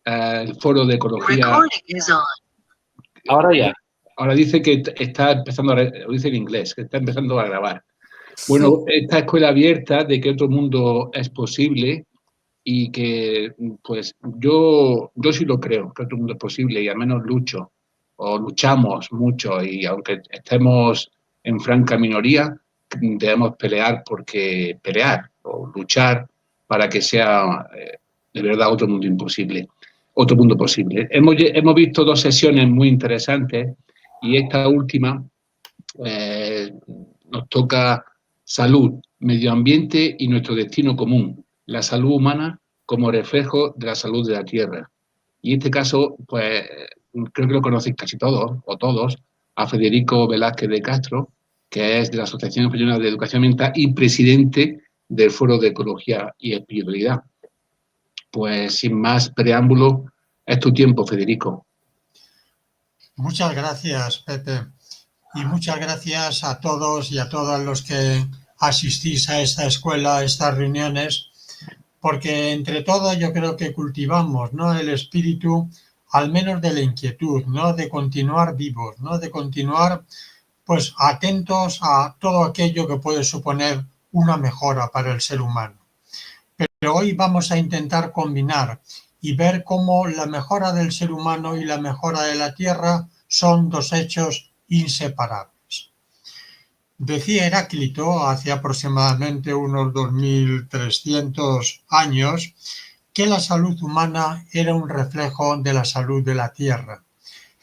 el foro de ecología. Ahora ya. Ahora dice que está empezando, lo dice en inglés, que está empezando a grabar. Bueno, esta escuela abierta de que otro mundo es posible y que, pues, yo sí lo creo, que otro mundo es posible y al menos luchamos mucho y aunque estemos en franca minoría, debemos pelear o luchar para que sea de verdad otro mundo posible. Hemos visto dos sesiones muy interesantes y esta última nos toca salud, medio ambiente y nuestro destino común, la salud humana como reflejo de la salud de la Tierra. Y en este caso, pues creo que lo conocéis casi todos o todos, a Federico Velázquez de Castro, que es de la Asociación Española de Educación Ambiental y presidente del Foro de Ecología y Espiritualidad. Pues sin más preámbulo, es tu tiempo, Federico. Muchas gracias, Pepe. Y muchas gracias a todos y a todas los que asistís a esta escuela, a estas reuniones, porque entre todos yo creo que cultivamos, ¿no?, el espíritu, al menos de la inquietud, ¿no?, de continuar vivos, ¿no?, de continuar pues atentos a todo aquello que puede suponer una mejora para el ser humano. Pero hoy vamos a intentar combinar y ver cómo la mejora del ser humano y la mejora de la Tierra son dos hechos inseparables. Decía Heráclito, hace aproximadamente unos 2300 años, que la salud humana era un reflejo de la salud de la Tierra.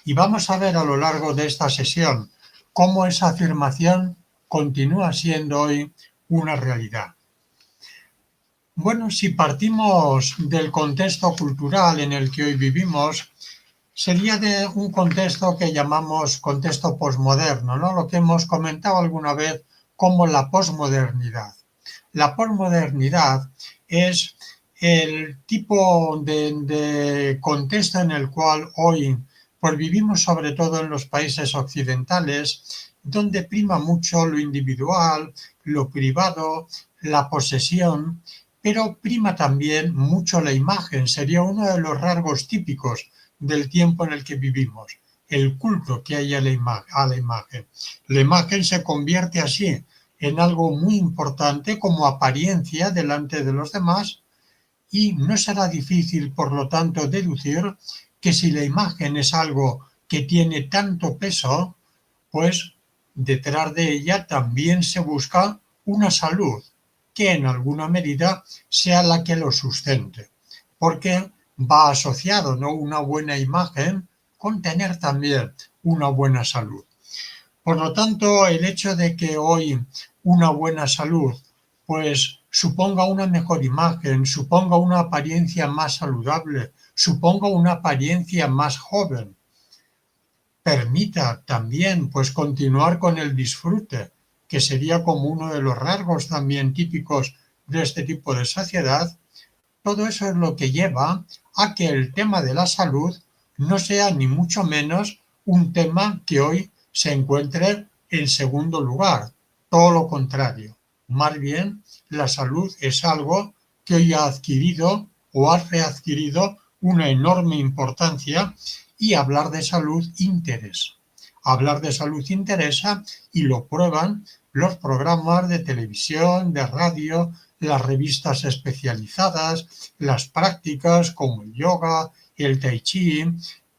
Y vamos a ver a lo largo de esta sesión cómo esa afirmación continúa siendo hoy una realidad. Bueno, si partimos del contexto cultural en el que hoy vivimos, sería de un contexto que llamamos contexto posmoderno, ¿no?, lo que hemos comentado alguna vez como la posmodernidad. La posmodernidad es el tipo de contexto en el cual hoy pues vivimos, sobre todo en los países occidentales, donde prima mucho lo individual, lo privado, la posesión, pero prima también mucho la imagen. Sería uno de los rasgos típicos del tiempo en el que vivimos, el culto que hay a la imagen. La imagen se convierte así en algo muy importante como apariencia delante de los demás y no será difícil, por lo tanto, deducir que si la imagen es algo que tiene tanto peso, pues detrás de ella también se busca una salud que en alguna medida sea la que lo sustente, porque va asociado, ¿no?, una buena imagen con tener también una buena salud. Por lo tanto, el hecho de que hoy una buena salud pues suponga una mejor imagen, suponga una apariencia más saludable, suponga una apariencia más joven, permita también pues continuar con el disfrute, que sería como uno de los rasgos también típicos de este tipo de sociedad, todo eso es lo que lleva a que el tema de la salud no sea ni mucho menos un tema que hoy se encuentre en segundo lugar. Todo lo contrario. Más bien, la salud es algo que hoy ha adquirido o ha readquirido una enorme importancia y hablar de salud interesa. Hablar de salud interesa y lo prueban los programas de televisión, de radio, las revistas especializadas, las prácticas como el yoga, el tai chi,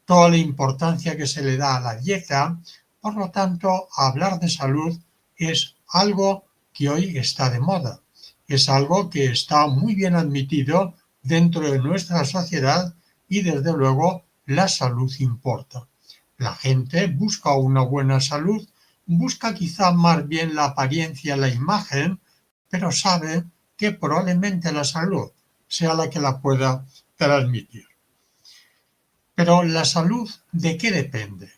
toda la importancia que se le da a la dieta. Por lo tanto, hablar de salud es algo que hoy está de moda, es algo que está muy bien admitido dentro de nuestra sociedad y desde luego la salud importa. La gente busca una buena salud, busca quizá más bien la apariencia, la imagen, pero sabe que probablemente la salud sea la que la pueda transmitir. Pero la salud, ¿de qué depende?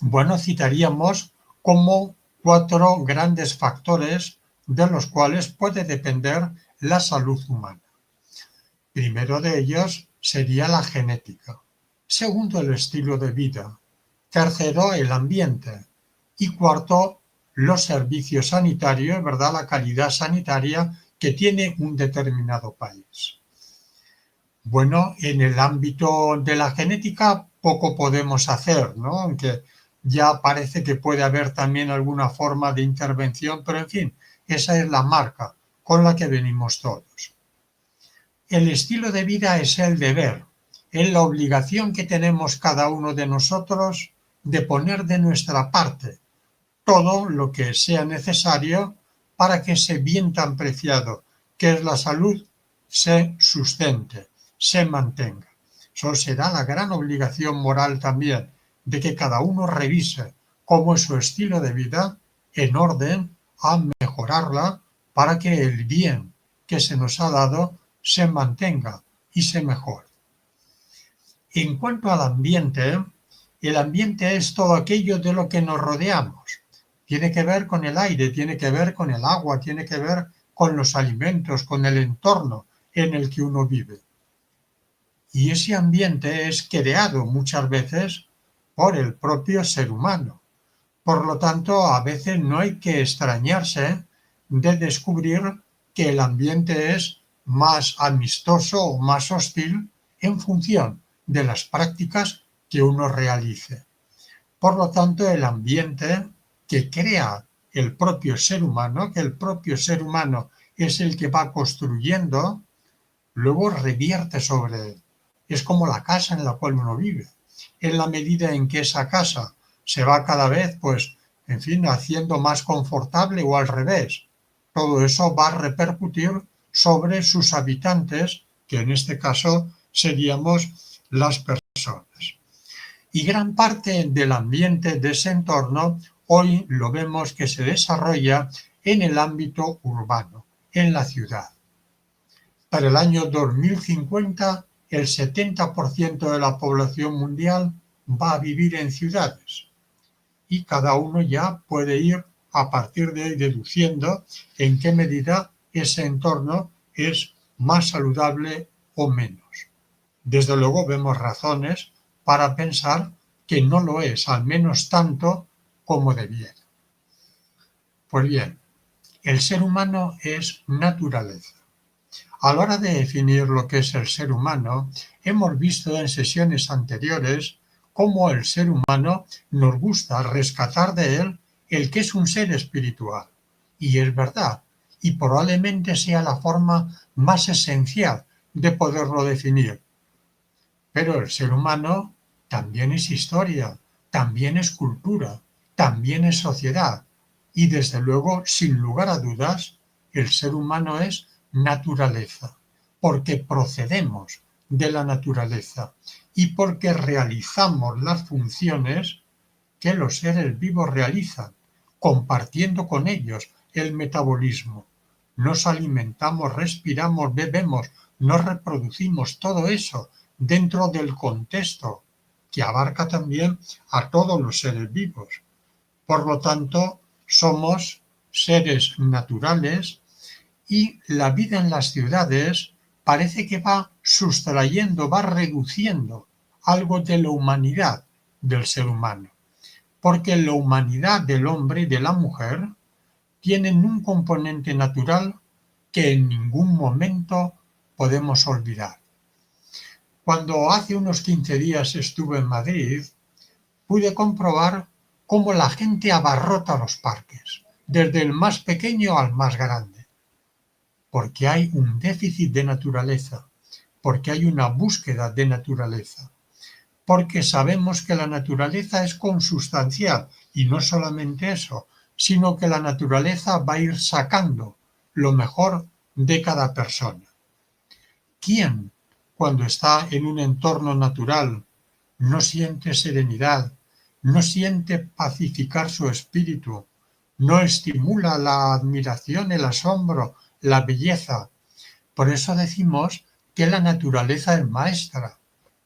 Bueno, citaríamos como 4 grandes factores de los cuales puede depender la salud humana. Primero de ellos sería la genética. Segundo, el estilo de vida. Tercero, el ambiente. Y cuarto, los servicios sanitarios, ¿verdad?, la calidad sanitaria que tiene un determinado país. Bueno, en el ámbito de la genética poco podemos hacer, ¿no? Aunque ya parece que puede haber también alguna forma de intervención, pero en fin, esa es la marca con la que venimos todos. El estilo de vida es el deber, es la obligación que tenemos cada uno de nosotros de poner de nuestra parte todo lo que sea necesario para que ese bien tan preciado que es la salud se sustente, se mantenga. Eso será la gran obligación moral también de que cada uno revise cómo es su estilo de vida en orden a mejorarla para que el bien que se nos ha dado se mantenga y se mejore. En cuanto al ambiente, el ambiente es todo aquello de lo que nos rodeamos. Tiene que ver con el aire, tiene que ver con el agua, tiene que ver con los alimentos, con el entorno en el que uno vive. Y ese ambiente es creado muchas veces por el propio ser humano. Por lo tanto, a veces no hay que extrañarse de descubrir que el ambiente es más amistoso o más hostil en función de las prácticas que uno realice. Por lo tanto, el ambiente que crea el propio ser humano, que el propio ser humano es el que va construyendo, luego revierte sobre él. Es como la casa en la cual uno vive. En la medida en que esa casa se va cada vez, pues, en fin, haciendo más confortable o al revés, todo eso va a repercutir sobre sus habitantes, que en este caso seríamos las personas. Y gran parte del ambiente de ese entorno hoy lo vemos que se desarrolla en el ámbito urbano, en la ciudad. Para el año 2050, el 70% de la población mundial va a vivir en ciudades. Y cada uno ya puede ir a partir de ahí deduciendo en qué medida ese entorno es más saludable o menos. Desde luego vemos razones para pensar que no lo es, al menos tanto como debiera. Pues bien, el ser humano es naturaleza. A la hora de definir lo que es el ser humano, hemos visto en sesiones anteriores cómo el ser humano nos gusta rescatar de él el que es un ser espiritual. Y es verdad, y probablemente sea la forma más esencial de poderlo definir. Pero el ser humano también es historia, también es cultura, también es sociedad. Y desde luego, sin lugar a dudas, el ser humano es naturaleza, porque procedemos de la naturaleza y porque realizamos las funciones que los seres vivos realizan, compartiendo con ellos el metabolismo. Nos alimentamos, respiramos, bebemos, nos reproducimos, todo eso dentro del contexto que abarca también a todos los seres vivos. Por lo tanto, somos seres naturales y la vida en las ciudades parece que va sustrayendo, va reduciendo algo de la humanidad del ser humano. Porque la humanidad del hombre y de la mujer tienen un componente natural que en ningún momento podemos olvidar. Cuando hace unos 15 días estuve en Madrid, pude comprobar cómo la gente abarrota los parques, desde el más pequeño al más grande, porque hay un déficit de naturaleza, porque hay una búsqueda de naturaleza, porque sabemos que la naturaleza es consustancial, y no solamente eso, sino que la naturaleza va a ir sacando lo mejor de cada persona. ¿Quién, cuando está en un entorno natural, no siente serenidad, no siente pacificar su espíritu, no estimula la admiración, el asombro, la belleza? Por eso decimos que la naturaleza es maestra,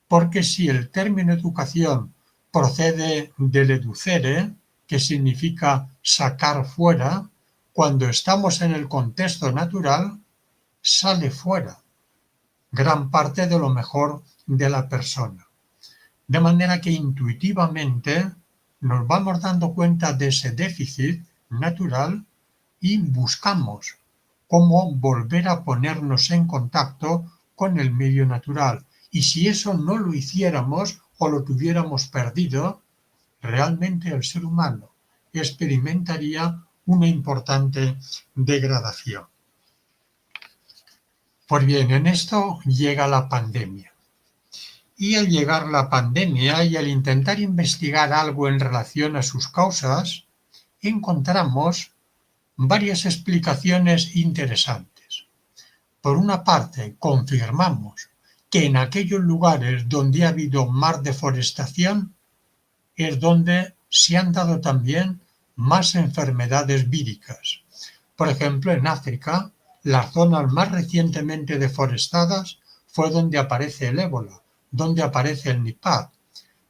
porque si el término educación procede del educere, que significa sacar fuera, cuando estamos en el contexto natural, sale fuera gran parte de lo mejor de la persona. De manera que intuitivamente nos vamos dando cuenta de ese déficit natural y buscamos cómo volver a ponernos en contacto con el medio natural. Y si eso no lo hiciéramos o lo tuviéramos perdido, realmente el ser humano experimentaría una importante degradación. Pues bien, en esto llega la pandemia. Y al llegar la pandemia y al intentar investigar algo en relación a sus causas, encontramos varias explicaciones interesantes. Por una parte, confirmamos que en aquellos lugares donde ha habido más deforestación es donde se han dado también más enfermedades víricas. Por ejemplo, en África, las zonas más recientemente deforestadas fue donde aparece el ébola, donde aparece el Nipah.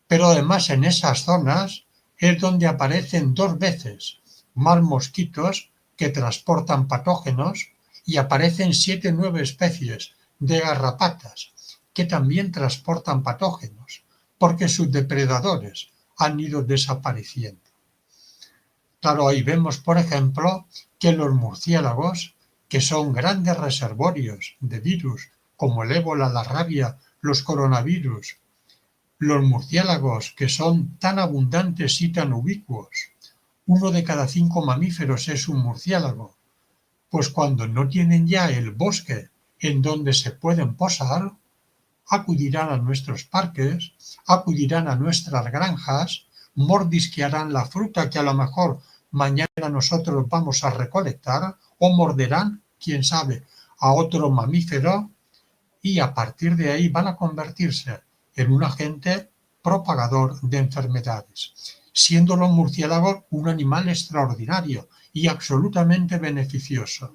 Pero además en esas zonas es donde aparecen 2 veces más mosquitos que transportan patógenos y aparecen 7 o 9 especies de garrapatas que también transportan patógenos porque sus depredadores han ido desapareciendo. Claro, ahí vemos, por ejemplo, que los murciélagos, que son grandes reservorios de virus como el ébola, la rabia, los coronavirus, los murciélagos que son tan abundantes y tan ubicuos, 1 de cada 5 mamíferos es un murciélago, pues cuando no tienen ya el bosque en donde se pueden posar, acudirán a nuestros parques, acudirán a nuestras granjas, mordisquearán la fruta que a lo mejor mañana nosotros vamos a recolectar o morderán, quién sabe, a otro mamífero y a partir de ahí van a convertirse en un agente propagador de enfermedades, siendo los murciélagos un animal extraordinario y absolutamente beneficioso,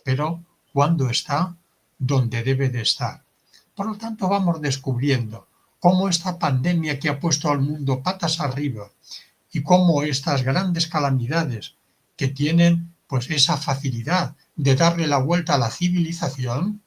pero cuando está donde debe de estar. Por lo tanto, vamos descubriendo cómo esta pandemia que ha puesto al mundo patas arriba y cómo estas grandes calamidades que tienen pues esa facilidad de darle la vuelta a la civilización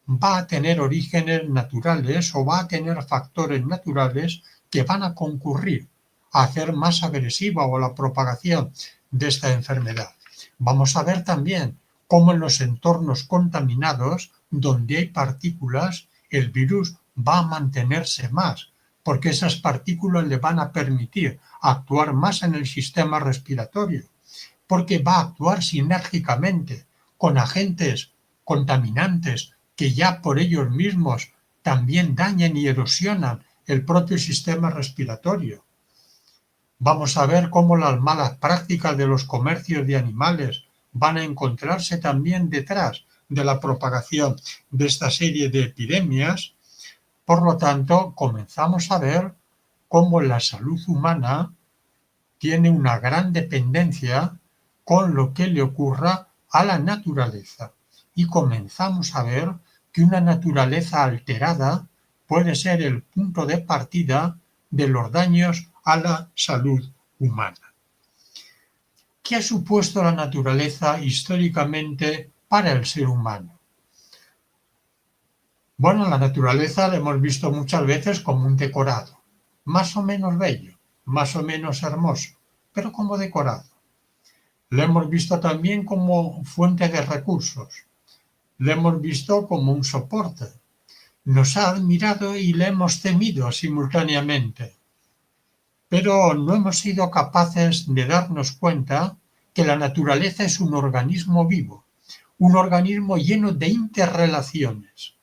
va a tener orígenes naturales o va a tener factores naturales que van a concurrir a hacer más agresiva o la propagación de esta enfermedad. Vamos a ver también cómo en los entornos contaminados, donde hay partículas, el virus va a mantenerse más, porque esas partículas le van a permitir actuar más en el sistema respiratorio, porque va a actuar sinérgicamente con agentes contaminantes que ya por ellos mismos también dañan y erosionan el propio sistema respiratorio. Vamos a ver cómo las malas prácticas de los comercios de animales van a encontrarse también detrás de la propagación de esta serie de epidemias. Por lo tanto, comenzamos a ver cómo la salud humana tiene una gran dependencia con lo que le ocurra a la naturaleza. Y comenzamos a ver que una naturaleza alterada puede ser el punto de partida de los daños a la salud humana. ¿Qué ha supuesto la naturaleza históricamente para el ser humano? Bueno, la naturaleza la hemos visto muchas veces como un decorado, más o menos bello, más o menos hermoso, pero como decorado. La hemos visto también como fuente de recursos, la hemos visto como un soporte, nos ha admirado y la hemos temido simultáneamente. Pero no hemos sido capaces de darnos cuenta que la naturaleza es un organismo vivo, un organismo lleno de interrelaciones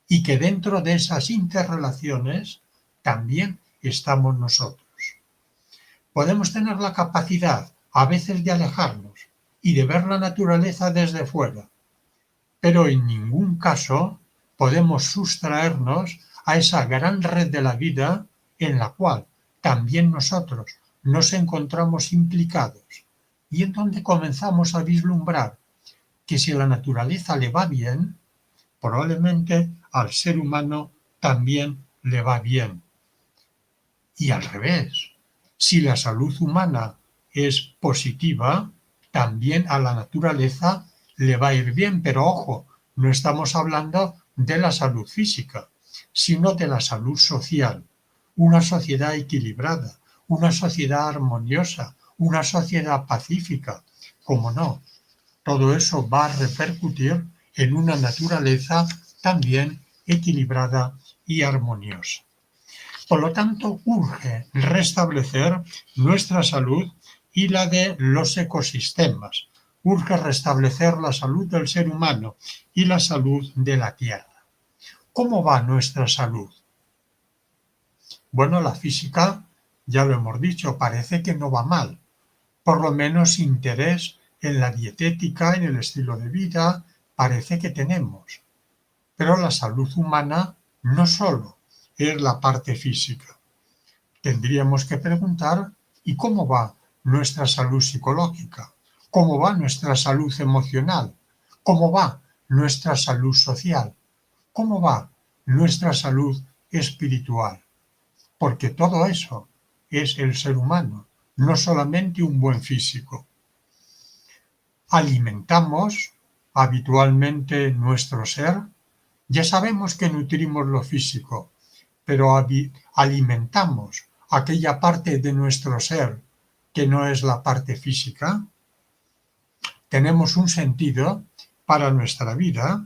y que dentro de esas interrelaciones también estamos nosotros. Podemos tener la capacidad a veces de alejarnos y de ver la naturaleza desde fuera, pero en ningún caso podemos sustraernos a esa gran red de la vida en la cual también nosotros nos encontramos implicados y en donde comenzamos a vislumbrar que si a la naturaleza le va bien, probablemente al ser humano también le va bien. Y al revés, si la salud humana es positiva, también a la naturaleza le va a ir bien, pero ojo, no estamos hablando de la salud física, sino de la salud social. Una sociedad equilibrada, una sociedad armoniosa, una sociedad pacífica. ¿Cómo no? Todo eso va a repercutir en una naturaleza también equilibrada y armoniosa. Por lo tanto, urge restablecer nuestra salud y la de los ecosistemas. Urge restablecer la salud del ser humano y la salud de la Tierra. ¿Cómo va nuestra salud? Bueno, la física, ya lo hemos dicho, parece que no va mal. Por lo menos interés en la dietética, en el estilo de vida, parece que tenemos. Pero la salud humana no solo es la parte física. Tendríamos que preguntar, ¿y cómo va nuestra salud psicológica? ¿Cómo va nuestra salud emocional? ¿Cómo va nuestra salud social? ¿Cómo va nuestra salud espiritual? Porque todo eso es el ser humano, no solamente un buen físico. Alimentamos habitualmente nuestro ser. Ya sabemos que nutrimos lo físico, pero alimentamos aquella parte de nuestro ser que no es la parte física. Tenemos un sentido para nuestra vida.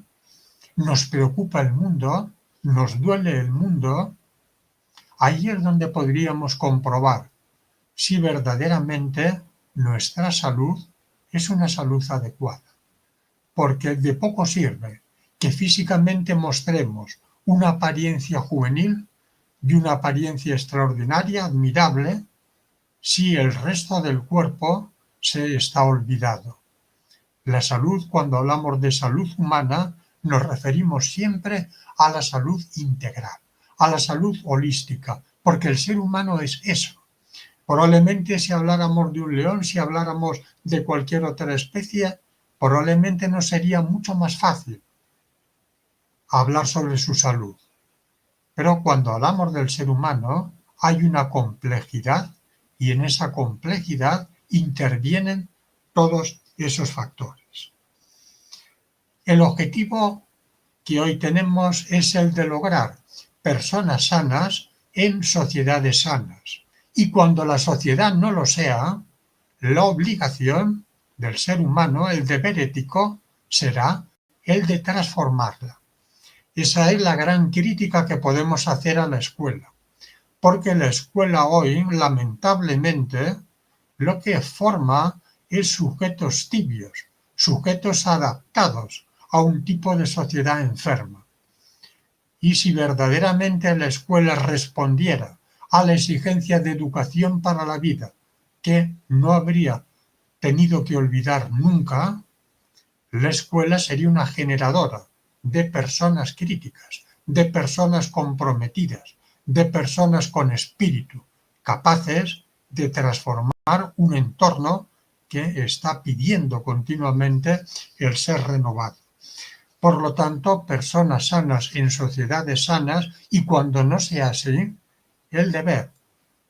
Nos preocupa el mundo, nos duele el mundo. Ahí es donde podríamos comprobar si verdaderamente nuestra salud es una salud adecuada. Porque de poco sirve que físicamente mostremos una apariencia juvenil y una apariencia extraordinaria, admirable, si el resto del cuerpo se está olvidado. La salud, cuando hablamos de salud humana, nos referimos siempre a la salud integral, a la salud holística, porque el ser humano es eso. Probablemente si habláramos de un león, si habláramos de cualquier otra especie, probablemente nos sería mucho más fácil hablar sobre su salud. Pero cuando hablamos del ser humano, hay una complejidad y en esa complejidad intervienen todos esos factores. El objetivo que hoy tenemos es el de lograr personas sanas en sociedades sanas. Y cuando la sociedad no lo sea, la obligación del ser humano, el deber ético, será el de transformarla. Esa es la gran crítica que podemos hacer a la escuela, porque la escuela hoy, lamentablemente, lo que forma es sujetos tibios, sujetos adaptados a un tipo de sociedad enferma. Y si verdaderamente la escuela respondiera a la exigencia de educación para la vida, que no habría tenido que olvidar nunca, la escuela sería una generadora de personas críticas, de personas comprometidas, de personas con espíritu, capaces de transformar un entorno que está pidiendo continuamente el ser renovado. Por lo tanto, personas sanas en sociedades sanas, y cuando no sea así, el deber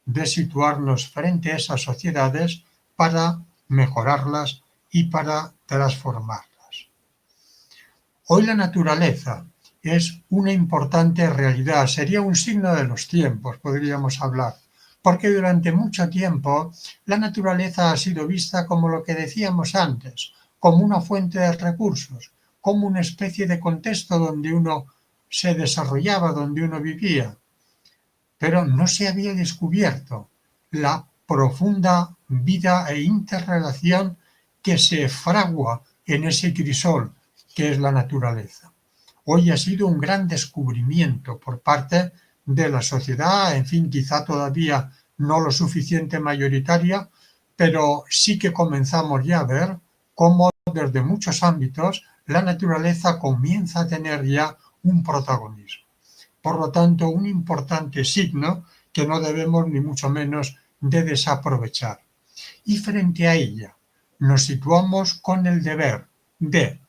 de situarnos frente a esas sociedades para mejorarlas y para transformarlas. Hoy la naturaleza es una importante realidad, sería un signo de los tiempos, podríamos hablar, porque durante mucho tiempo la naturaleza ha sido vista como lo que decíamos antes, como una fuente de recursos, como una especie de contexto donde uno se desarrollaba, donde uno vivía. Pero no se había descubierto la profunda vida e interrelación que se fragua en ese crisol que es la naturaleza. Hoy ha sido un gran descubrimiento por parte de la sociedad, en fin, quizá todavía no lo suficiente mayoritaria, pero sí que comenzamos ya a ver cómo desde muchos ámbitos la naturaleza comienza a tener ya un protagonismo. Por lo tanto, un importante signo que no debemos ni mucho menos de desaprovechar. Y frente a ella nos situamos con el deber de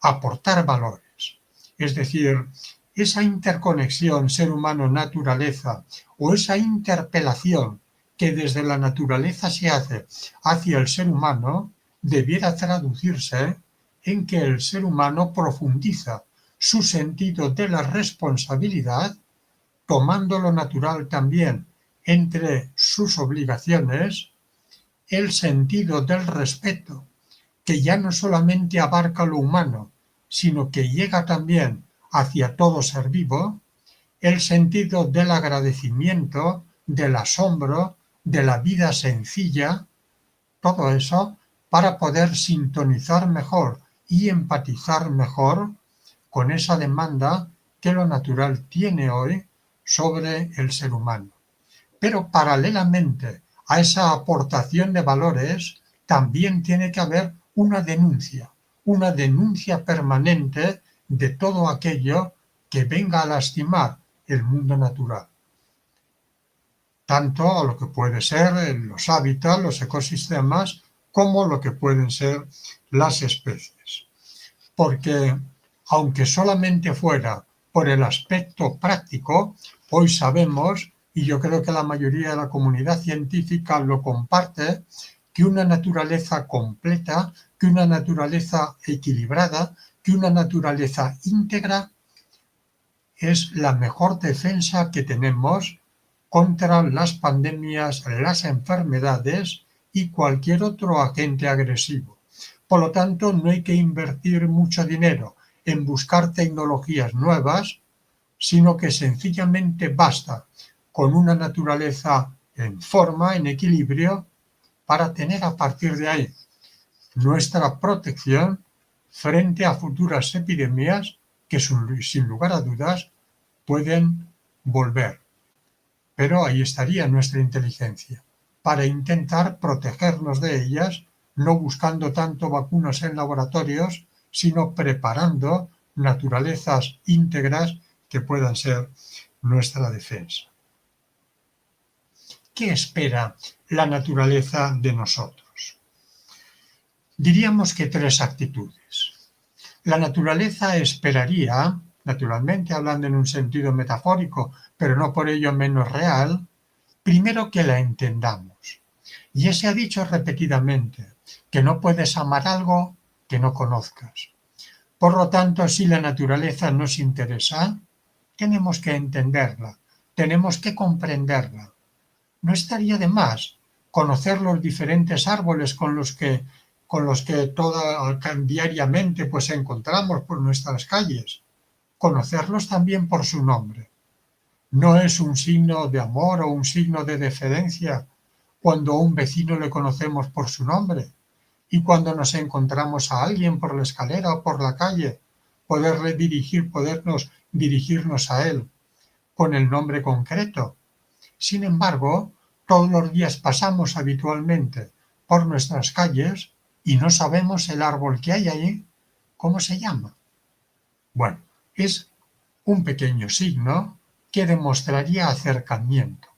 aportar valores. Es decir, esa interconexión ser humano-naturaleza o esa interpelación que desde la naturaleza se hace hacia el ser humano debiera traducirse en que el ser humano profundiza su sentido de la responsabilidad, tomando lo natural también entre sus obligaciones, el sentido del respeto, que ya no solamente abarca lo humano, sino que llega también hacia todo ser vivo, el sentido del agradecimiento, del asombro, de la vida sencilla, todo eso para poder sintonizar mejor y empatizar mejor con esa demanda que lo natural tiene hoy sobre el ser humano. Pero paralelamente a esa aportación de valores, también tiene que haber una denuncia permanente de todo aquello que venga a lastimar el mundo natural. Tanto a lo que puede ser los hábitats, los ecosistemas, como lo que pueden ser las especies. Porque aunque solamente fuera por el aspecto práctico, hoy sabemos, y yo creo que la mayoría de la comunidad científica lo comparte, que una naturaleza completa, que una naturaleza equilibrada, que una naturaleza íntegra es la mejor defensa que tenemos contra las pandemias, las enfermedades y cualquier otro agente agresivo. Por lo tanto, no hay que invertir mucho dinero en buscar tecnologías nuevas, sino que sencillamente basta con una naturaleza en forma, en equilibrio, para tener a partir de ahí nuestra protección frente a futuras epidemias que sin lugar a dudas pueden volver. Pero ahí estaría nuestra inteligencia, para intentar protegernos de ellas, no buscando tanto vacunas en laboratorios, sino preparando naturalezas íntegras que puedan ser nuestra defensa. ¿Qué espera la naturaleza de nosotros? Diríamos que tres actitudes. La naturaleza esperaría, naturalmente hablando en un sentido metafórico, pero no por ello menos real, primero que la entendamos. Ya se ha dicho repetidamente que no puedes amar algo que no conozcas. Por lo tanto, si la naturaleza nos interesa, tenemos que entenderla, tenemos que comprenderla. No estaría de más conocer los diferentes árboles con los que diariamente pues encontramos por nuestras calles. Conocerlos también por su nombre. No es un signo de amor o un signo de deferencia cuando a un vecino le conocemos por su nombre, y cuando nos encontramos a alguien por la escalera o por la calle, podernos dirigirnos a él con el nombre concreto. Sin embargo, todos los días pasamos habitualmente por nuestras calles y no sabemos el árbol que hay ahí, ¿cómo se llama? Bueno, es un pequeño signo que demostraría acercamiento.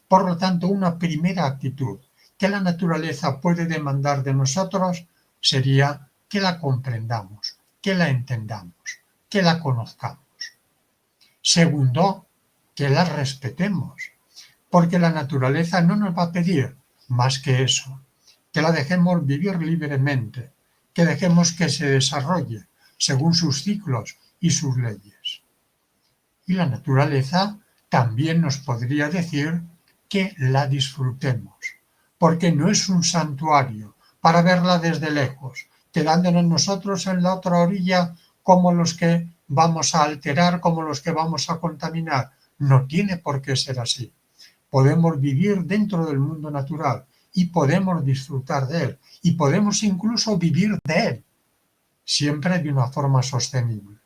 Por lo tanto, una primera actitud que la naturaleza puede demandar de nosotros sería que la comprendamos, que la entendamos, que la conozcamos. Segundo, que la respetemos, porque la naturaleza no nos va a pedir más que eso, que la dejemos vivir libremente, que dejemos que se desarrolle según sus ciclos y sus leyes. Y la naturaleza también nos podría decir que la disfrutemos, porque no es un santuario para verla desde lejos, quedándonos nosotros en la otra orilla como los que vamos a alterar, como los que vamos a contaminar. No tiene por qué ser así. Podemos vivir dentro del mundo natural y podemos disfrutar de él y podemos incluso vivir de él, siempre de una forma sostenible.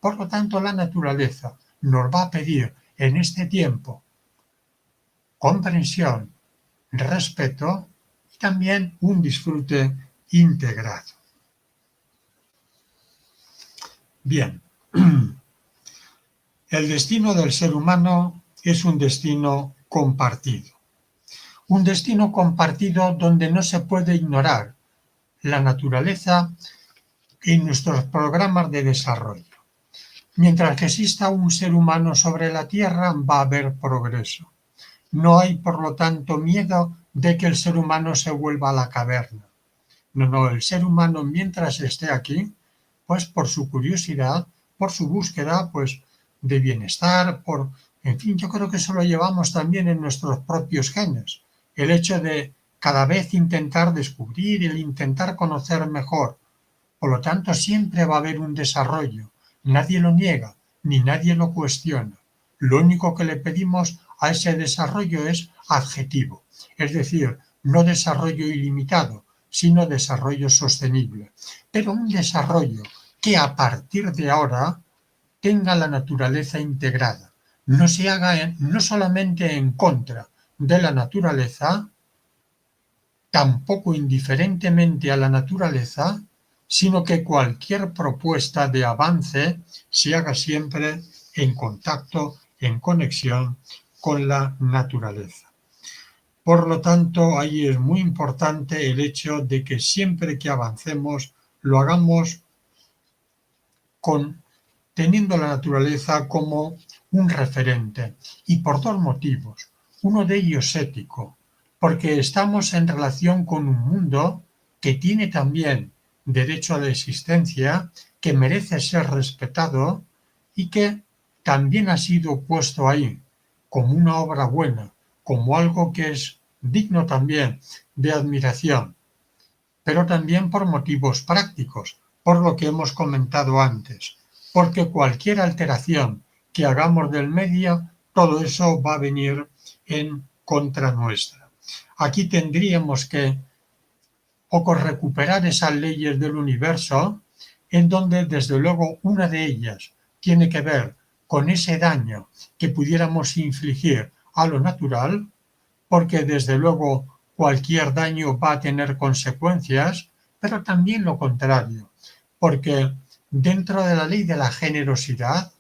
Por lo tanto, la naturaleza nos va a pedir en este tiempo comprensión, respeto y también un disfrute integrado. Bien, el destino del ser humano es un destino compartido. Un destino compartido donde no se puede ignorar la naturaleza en nuestros programas de desarrollo. Mientras que exista un ser humano sobre la Tierra, va a haber progreso. No hay, por lo tanto, miedo de que el ser humano se vuelva a la caverna. No, el ser humano, mientras esté aquí, pues por su curiosidad, por su búsqueda, pues de bienestar, en fin, yo creo que eso lo llevamos también en nuestros propios genes. El hecho de cada vez intentar descubrir, el intentar conocer mejor. Por lo tanto, siempre va a haber un desarrollo. Nadie lo niega, ni nadie lo cuestiona. Lo único que le pedimos a ese desarrollo es adjetivo, es decir, no desarrollo ilimitado, sino desarrollo sostenible. Pero un desarrollo que a partir de ahora tenga la naturaleza integrada, no se haga no solamente en contra de la naturaleza, tampoco indiferentemente a la naturaleza, sino que cualquier propuesta de avance se haga siempre en contacto, en conexión con la naturaleza. Por lo tanto, ahí es muy importante el hecho de que siempre que avancemos lo hagamos teniendo la naturaleza como un referente, y por dos motivos. Uno de ellos ético, porque estamos en relación con un mundo que tiene también derecho a la existencia, que merece ser respetado y que también ha sido puesto ahí como una obra buena, como algo que es digno también de admiración, pero también por motivos prácticos, por lo que hemos comentado antes, porque cualquier alteración que hagamos del medio, todo eso va a venir en contra nuestra. Aquí tendríamos que recuperar esas leyes del universo, en donde desde luego una de ellas tiene que ver con ese daño que pudiéramos infligir a lo natural, porque desde luego cualquier daño va a tener consecuencias, pero también lo contrario, porque dentro de la ley de la generosidad,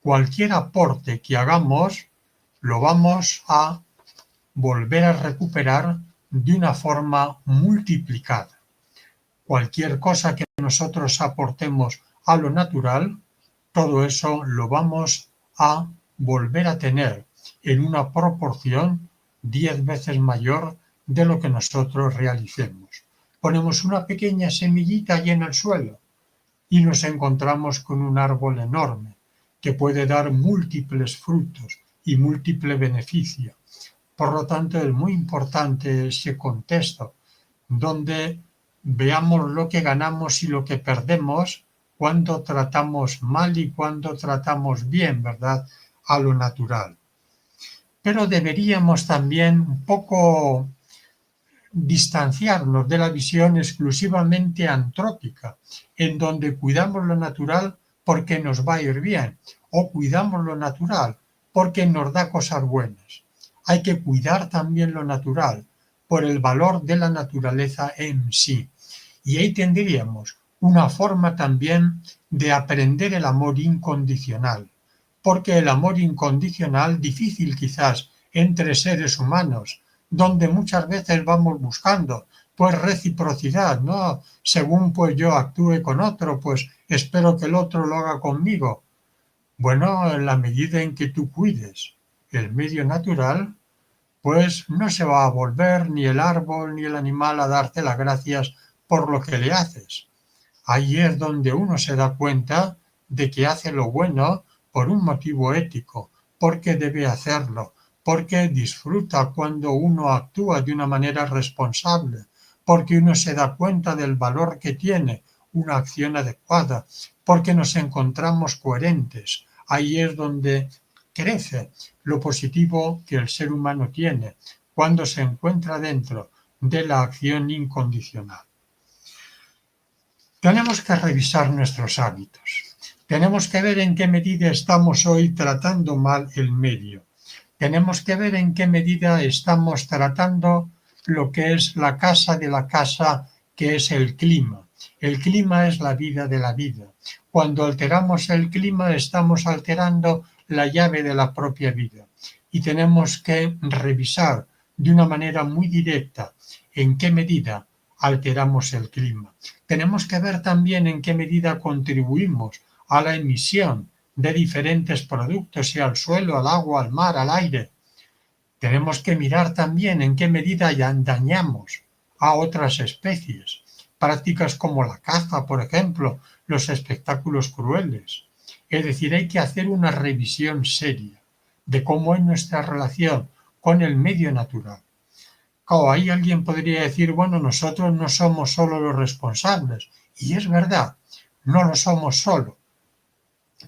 cualquier aporte que hagamos lo vamos a volver a recuperar de una forma multiplicada. Cualquier cosa que nosotros aportemos a lo natural, todo eso lo vamos a volver a tener en una proporción 10 veces mayor de lo que nosotros realicemos. Ponemos una pequeña semillita allí en el suelo y nos encontramos con un árbol enorme que puede dar múltiples frutos y múltiple beneficio. Por lo tanto, es muy importante ese contexto donde veamos lo que ganamos y lo que perdemos cuando tratamos mal y cuando tratamos bien, ¿verdad?, a lo natural. Pero deberíamos también un poco distanciarnos de la visión exclusivamente antrópica, en donde cuidamos lo natural porque nos va a ir bien, o cuidamos lo natural porque nos da cosas buenas. Hay que cuidar también lo natural por el valor de la naturaleza en sí. Y ahí tendríamos una forma también de aprender el amor incondicional, porque el amor incondicional, difícil quizás entre seres humanos, donde muchas veces vamos buscando pues reciprocidad, ¿no? Según pues yo actúe con otro, pues espero que el otro lo haga conmigo. Bueno, en la medida en que tú cuides el medio natural, pues no se va a volver ni el árbol ni el animal a darte las gracias por lo que le haces. Ahí es donde uno se da cuenta de que hace lo bueno por un motivo ético, porque debe hacerlo, porque disfruta cuando uno actúa de una manera responsable, porque uno se da cuenta del valor que tiene una acción adecuada, porque nos encontramos coherentes. Ahí es donde crece lo positivo que el ser humano tiene, cuando se encuentra dentro de la acción incondicional. Tenemos que revisar nuestros hábitos. Tenemos que ver en qué medida estamos hoy tratando mal el medio. Tenemos que ver en qué medida estamos tratando lo que es la casa de la casa, que es el clima. El clima es la vida de la vida. Cuando alteramos el clima, estamos alterando la llave de la propia vida. Y tenemos que revisar de una manera muy directa en qué medida alteramos el clima. Tenemos que ver también en qué medida contribuimos a la emisión de diferentes productos, sea al suelo, al agua, al mar, al aire. Tenemos que mirar también en qué medida ya dañamos a otras especies. Prácticas como la caza, por ejemplo, los espectáculos crueles. Es decir, hay que hacer una revisión seria de cómo es nuestra relación con el medio natural. Claro, ahí alguien podría decir, bueno, nosotros no somos solo los responsables. Y es verdad, no lo somos solo.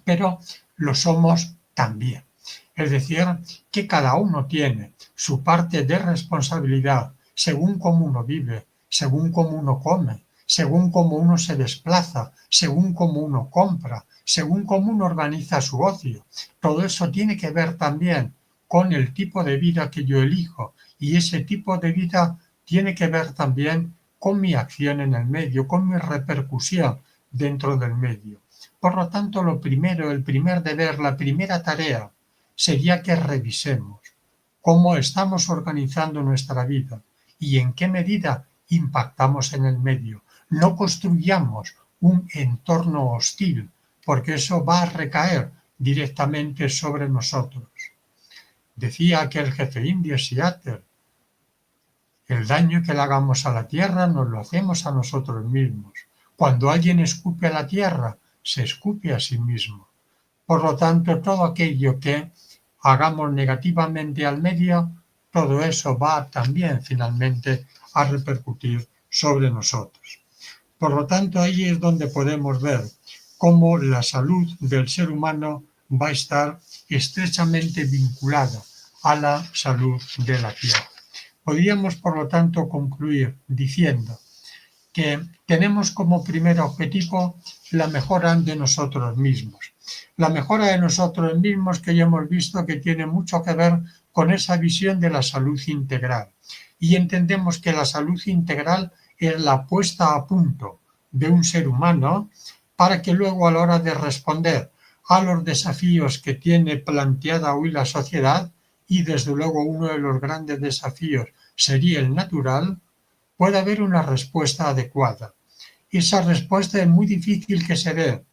Pero lo somos también. Es decir, que cada uno tiene su parte de responsabilidad según cómo uno vive, según cómo uno come, según cómo uno se desplaza, según cómo uno compra, según cómo uno organiza su ocio. Todo eso tiene que ver también con el tipo de vida que yo elijo, y ese tipo de vida tiene que ver también con mi acción en el medio, con mi repercusión dentro del medio. Por lo tanto, lo primero, el primer deber, la primera tarea sería que revisemos cómo estamos organizando nuestra vida y en qué medida impactamos en el medio. No construyamos un entorno hostil, porque eso va a recaer directamente sobre nosotros. Decía aquel jefe indio, Seattle, el daño que le hagamos a la tierra nos lo hacemos a nosotros mismos. Cuando alguien escupe a la tierra, se escupe a sí mismo. Por lo tanto, todo aquello que hagamos negativamente al medio, todo eso va también finalmente a repercutir sobre nosotros. Por lo tanto, ahí es donde podemos ver cómo la salud del ser humano va a estar estrechamente vinculada a la salud de la tierra. Podríamos, por lo tanto, concluir diciendo que tenemos como primer objetivo la mejora de nosotros mismos. La mejora de nosotros mismos, que ya hemos visto que tiene mucho que ver con esa visión de la salud integral. Y entendemos que la salud integral es la puesta a punto de un ser humano para que luego, a la hora de responder a los desafíos que tiene planteada hoy la sociedad, y desde luego uno de los grandes desafíos sería el natural, puede haber una respuesta adecuada. Esa respuesta es muy difícil que se dé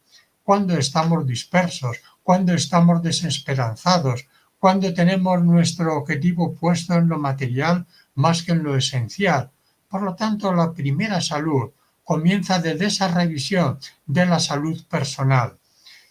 cuando estamos dispersos, cuando estamos desesperanzados, cuando tenemos nuestro objetivo puesto en lo material más que en lo esencial. Por lo tanto, la primera salud comienza desde esa revisión de la salud personal.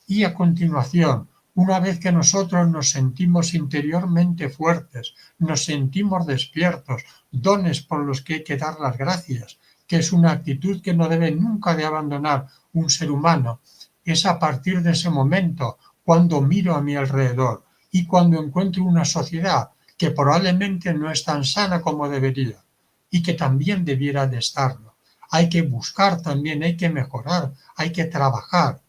Y a continuación, una vez que nosotros nos sentimos interiormente fuertes, nos sentimos despiertos, dones por los que hay que dar las gracias, que es una actitud que no debe nunca de abandonar un ser humano, es a partir de ese momento cuando miro a mi alrededor y cuando encuentro una sociedad que probablemente no es tan sana como debería y que también debiera de estarlo. Hay que buscar también, hay que mejorar, hay que trabajar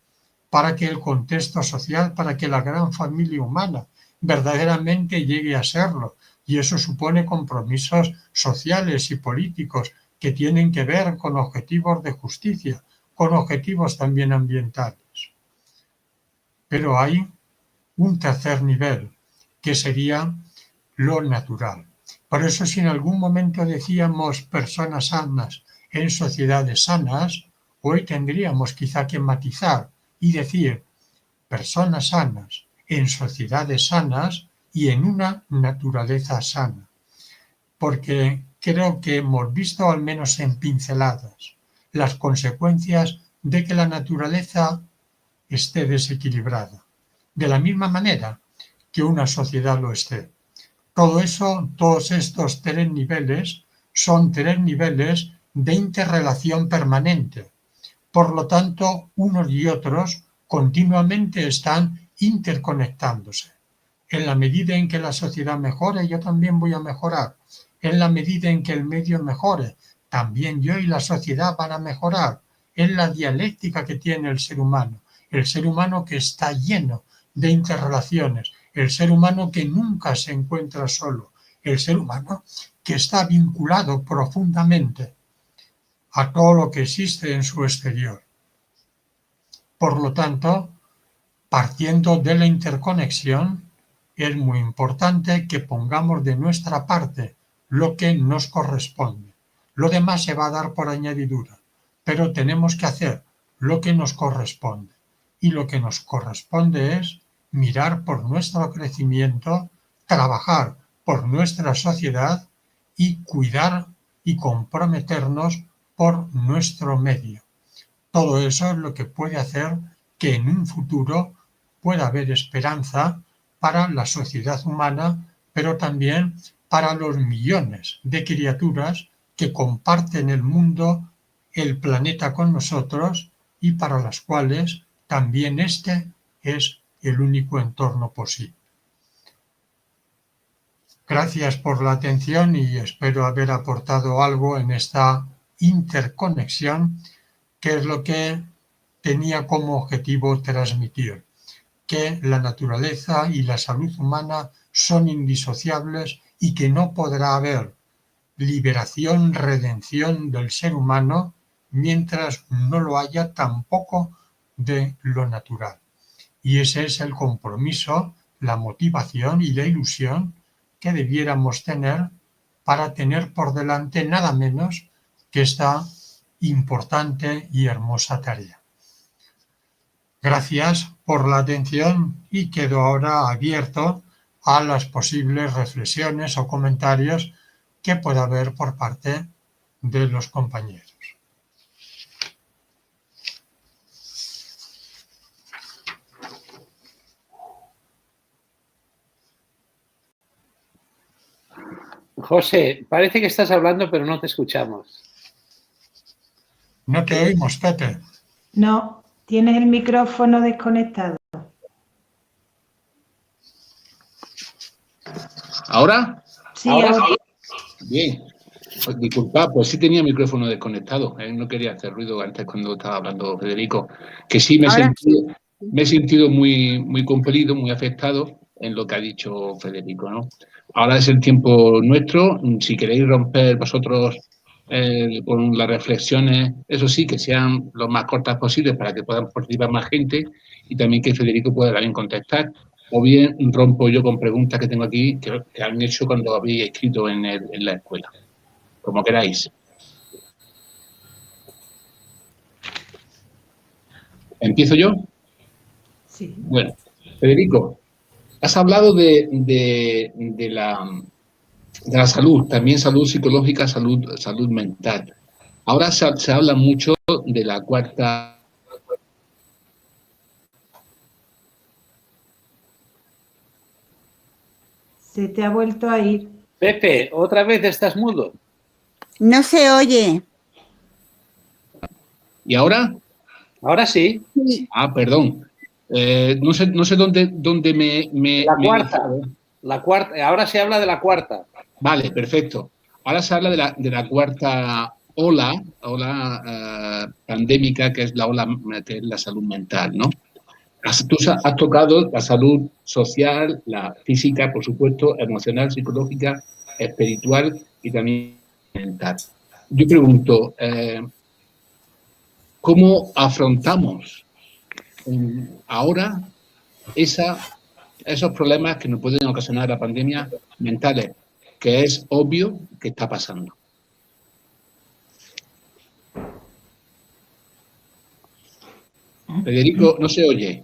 para que el contexto social, para que la gran familia humana verdaderamente llegue a serlo. Y eso supone compromisos sociales y políticos que tienen que ver con objetivos de justicia, con objetivos también ambientales. Pero hay un tercer nivel, que sería lo natural. Por eso, si en algún momento decíamos personas sanas en sociedades sanas, hoy tendríamos quizá que matizar y decir personas sanas en sociedades sanas y en una naturaleza sana. Porque creo que hemos visto, al menos en pinceladas, las consecuencias de que la naturaleza esté desequilibrada, de la misma manera que una sociedad lo esté. Todo eso, todos estos tres niveles son tres niveles de interrelación permanente. Por lo tanto, unos y otros continuamente están interconectándose. En la medida en que la sociedad mejore, yo también voy a mejorar. En la medida en que el medio mejore, también yo y la sociedad van a mejorar. Es la dialéctica que tiene el ser humano que está lleno de interrelaciones, el ser humano que nunca se encuentra solo, el ser humano que está vinculado profundamente a todo lo que existe en su exterior. Por lo tanto, partiendo de la interconexión, es muy importante que pongamos de nuestra parte lo que nos corresponde. Lo demás se va a dar por añadidura, pero tenemos que hacer lo que nos corresponde. Y lo que nos corresponde es mirar por nuestro crecimiento, trabajar por nuestra sociedad y cuidar y comprometernos por nuestro medio. Todo eso es lo que puede hacer que en un futuro pueda haber esperanza para la sociedad humana, pero también para los millones de criaturas que comparten el mundo, el planeta con nosotros y para las cuales también este es el único entorno posible. Gracias por la atención y espero haber aportado algo en esta interconexión, que es lo que tenía como objetivo transmitir, que la naturaleza y la salud humana son indisociables y que no podrá haber liberación, redención del ser humano mientras no lo haya tampoco de lo natural. Y ese es el compromiso, la motivación y la ilusión que debiéramos tener para tener por delante nada menos que esta importante y hermosa tarea. Gracias por la atención y quedo ahora abierto a las posibles reflexiones o comentarios que pueda haber por parte de los compañeros. José, parece que estás hablando, pero no te escuchamos. No te oímos, Pepe. No, tienes el micrófono desconectado. ¿Ahora? Sí, ahora. Bien. Pues, disculpa, pues sí tenía el micrófono desconectado. No quería hacer ruido antes cuando estaba hablando Federico. Que sí me he sentido muy, muy compelido, muy afectado en lo que ha dicho Federico, ¿no? Ahora es el tiempo nuestro. Si queréis romper vosotros con las reflexiones, eso sí, que sean lo más cortas posibles para que puedan participar más gente y también que Federico pueda también contestar. O bien rompo yo con preguntas que tengo aquí que han hecho cuando habéis escrito en la escuela. Como queráis. ¿Empiezo yo? Sí. Bueno, Federico, has hablado de la salud, también salud psicológica, salud mental. Ahora se habla mucho de la cuarta... Se te ha vuelto a ir. Pepe, ¿otra vez estás mudo? No se oye. ¿Y ahora? Ahora sí. Sí. Ah, perdón. No sé dónde me... La cuarta. Ahora se habla de la cuarta. Vale, perfecto. Ahora se habla de la cuarta ola pandémica, que es que es la salud mental, ¿no? Tú has tocado la salud social, la física, por supuesto, emocional, psicológica, espiritual y también mental. Yo pregunto, ¿cómo afrontamos ahora esos problemas que nos pueden ocasionar la pandemia mentales, que es obvio que está pasando? Federico, no se oye.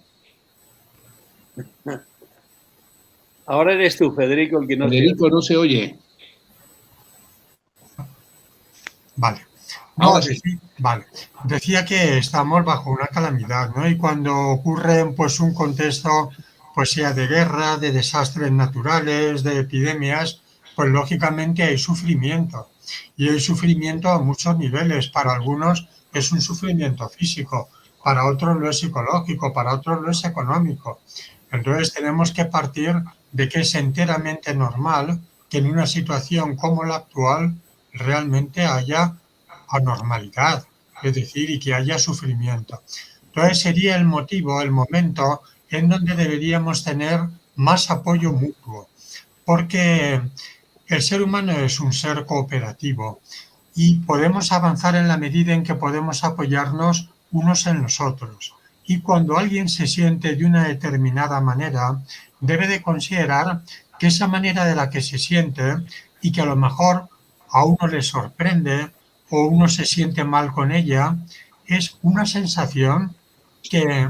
Ahora eres tú, Federico, el que no Federico, no se oye. Vale. No, vale. Decía que estamos bajo una calamidad, ¿no? Y cuando ocurre pues un contexto, pues sea de guerra, de desastres naturales, de epidemias, pues lógicamente hay sufrimiento. Y hay sufrimiento a muchos niveles. Para algunos es un sufrimiento físico, para otros lo es psicológico, para otros lo es económico. Entonces tenemos que partir de que es enteramente normal que en una situación como la actual realmente haya anormalidad, es decir, y que haya sufrimiento. Entonces sería el motivo, el momento en donde deberíamos tener más apoyo mutuo, porque el ser humano es un ser cooperativo y podemos avanzar en la medida en que podemos apoyarnos unos en los otros. Y cuando alguien se siente de una determinada manera, debe de considerar que esa manera de la que se siente y que a lo mejor a uno le sorprende o uno se siente mal con ella, es una sensación que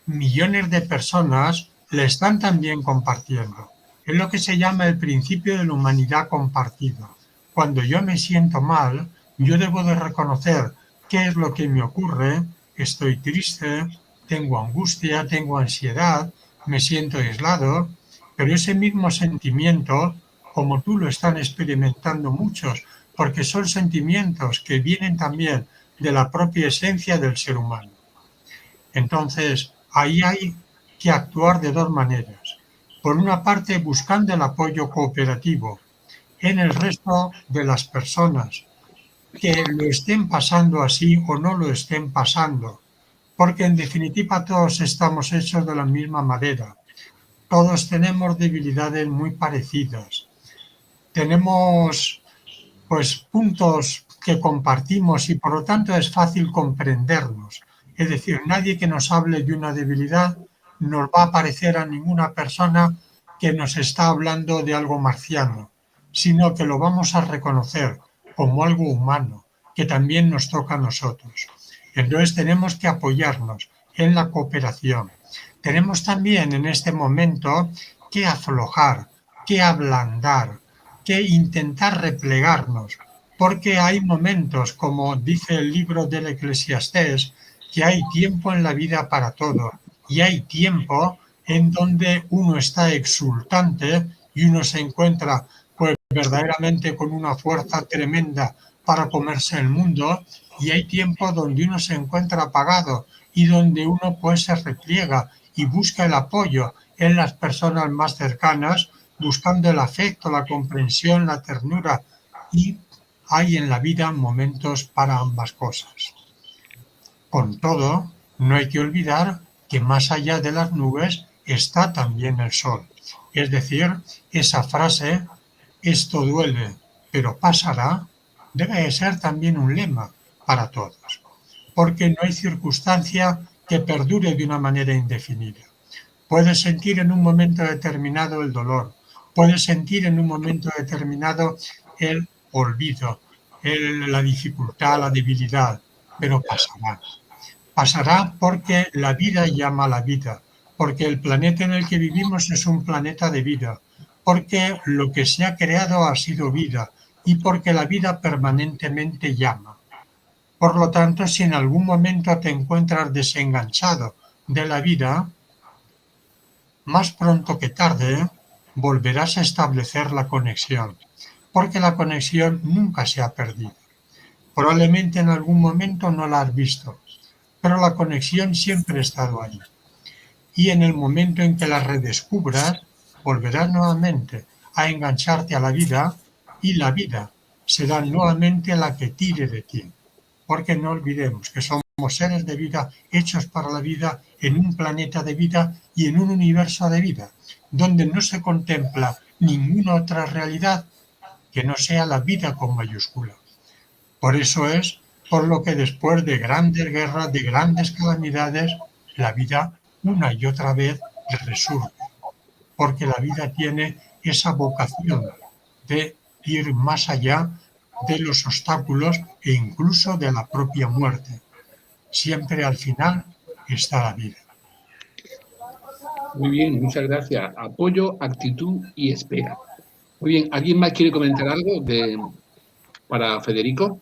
millones de personas le están también compartiendo. Es lo que se llama el principio de la humanidad compartida. Cuando yo me siento mal, yo debo de reconocer qué es lo que me ocurre, estoy triste, tengo angustia, tengo ansiedad, me siento aislado, pero ese mismo sentimiento, como tú lo están experimentando muchos, porque son sentimientos que vienen también de la propia esencia del ser humano. Entonces, ahí hay que actuar de dos maneras. Por una parte, buscando el apoyo cooperativo en el resto de las personas que lo estén pasando así o no lo estén pasando, porque en definitiva todos estamos hechos de la misma madera, todos tenemos debilidades muy parecidas, tenemos pues puntos que compartimos y por lo tanto es fácil comprendernos. Es decir, nadie que nos hable de una debilidad nos va a parecer a ninguna persona que nos está hablando de algo marciano, sino que lo vamos a reconocer como algo humano, que también nos toca a nosotros. Entonces tenemos que apoyarnos en la cooperación. Tenemos también en este momento que aflojar, que ablandar, que intentar replegarnos, porque hay momentos, como dice el libro del Eclesiastés, que hay tiempo en la vida para todo y hay tiempo en donde uno está exultante y uno se encuentra pues verdaderamente con una fuerza tremenda para comerse el mundo, y hay tiempo donde uno se encuentra apagado y donde uno pues se repliega y busca el apoyo en las personas más cercanas, buscando el afecto, la comprensión, la ternura, y hay en la vida momentos para ambas cosas. Con todo, no hay que olvidar que más allá de las nubes está también el sol. Es decir, esa frase, esto duele, pero pasará, debe ser también un lema para todos, porque no hay circunstancia que perdure de una manera indefinida. Puedes sentir en un momento determinado el dolor, puedes sentir en un momento determinado el olvido, la dificultad, la debilidad, pero pasará. Pasará porque la vida llama a la vida, porque el planeta en el que vivimos es un planeta de vida, porque lo que se ha creado ha sido vida y porque la vida permanentemente llama. Por lo tanto, si en algún momento te encuentras desenganchado de la vida, más pronto que tarde volverás a establecer la conexión, porque la conexión nunca se ha perdido. Probablemente en algún momento no la has visto, pero la conexión siempre ha estado ahí. Y en el momento en que la redescubras, volverás nuevamente a engancharte a la vida y la vida será nuevamente la que tire de ti. Porque no olvidemos que somos seres de vida hechos para la vida en un planeta de vida y en un universo de vida, donde no se contempla ninguna otra realidad que no sea la vida con mayúscula. Por eso es por lo que después de grandes guerras, de grandes calamidades, la vida una y otra vez resurge, porque la vida tiene esa vocación de ir más allá de los obstáculos e incluso de la propia muerte. Siempre al final está la vida. Muy bien, muchas gracias. Apoyo, actitud y espera. Muy bien, ¿alguien más quiere comentar algo para Federico?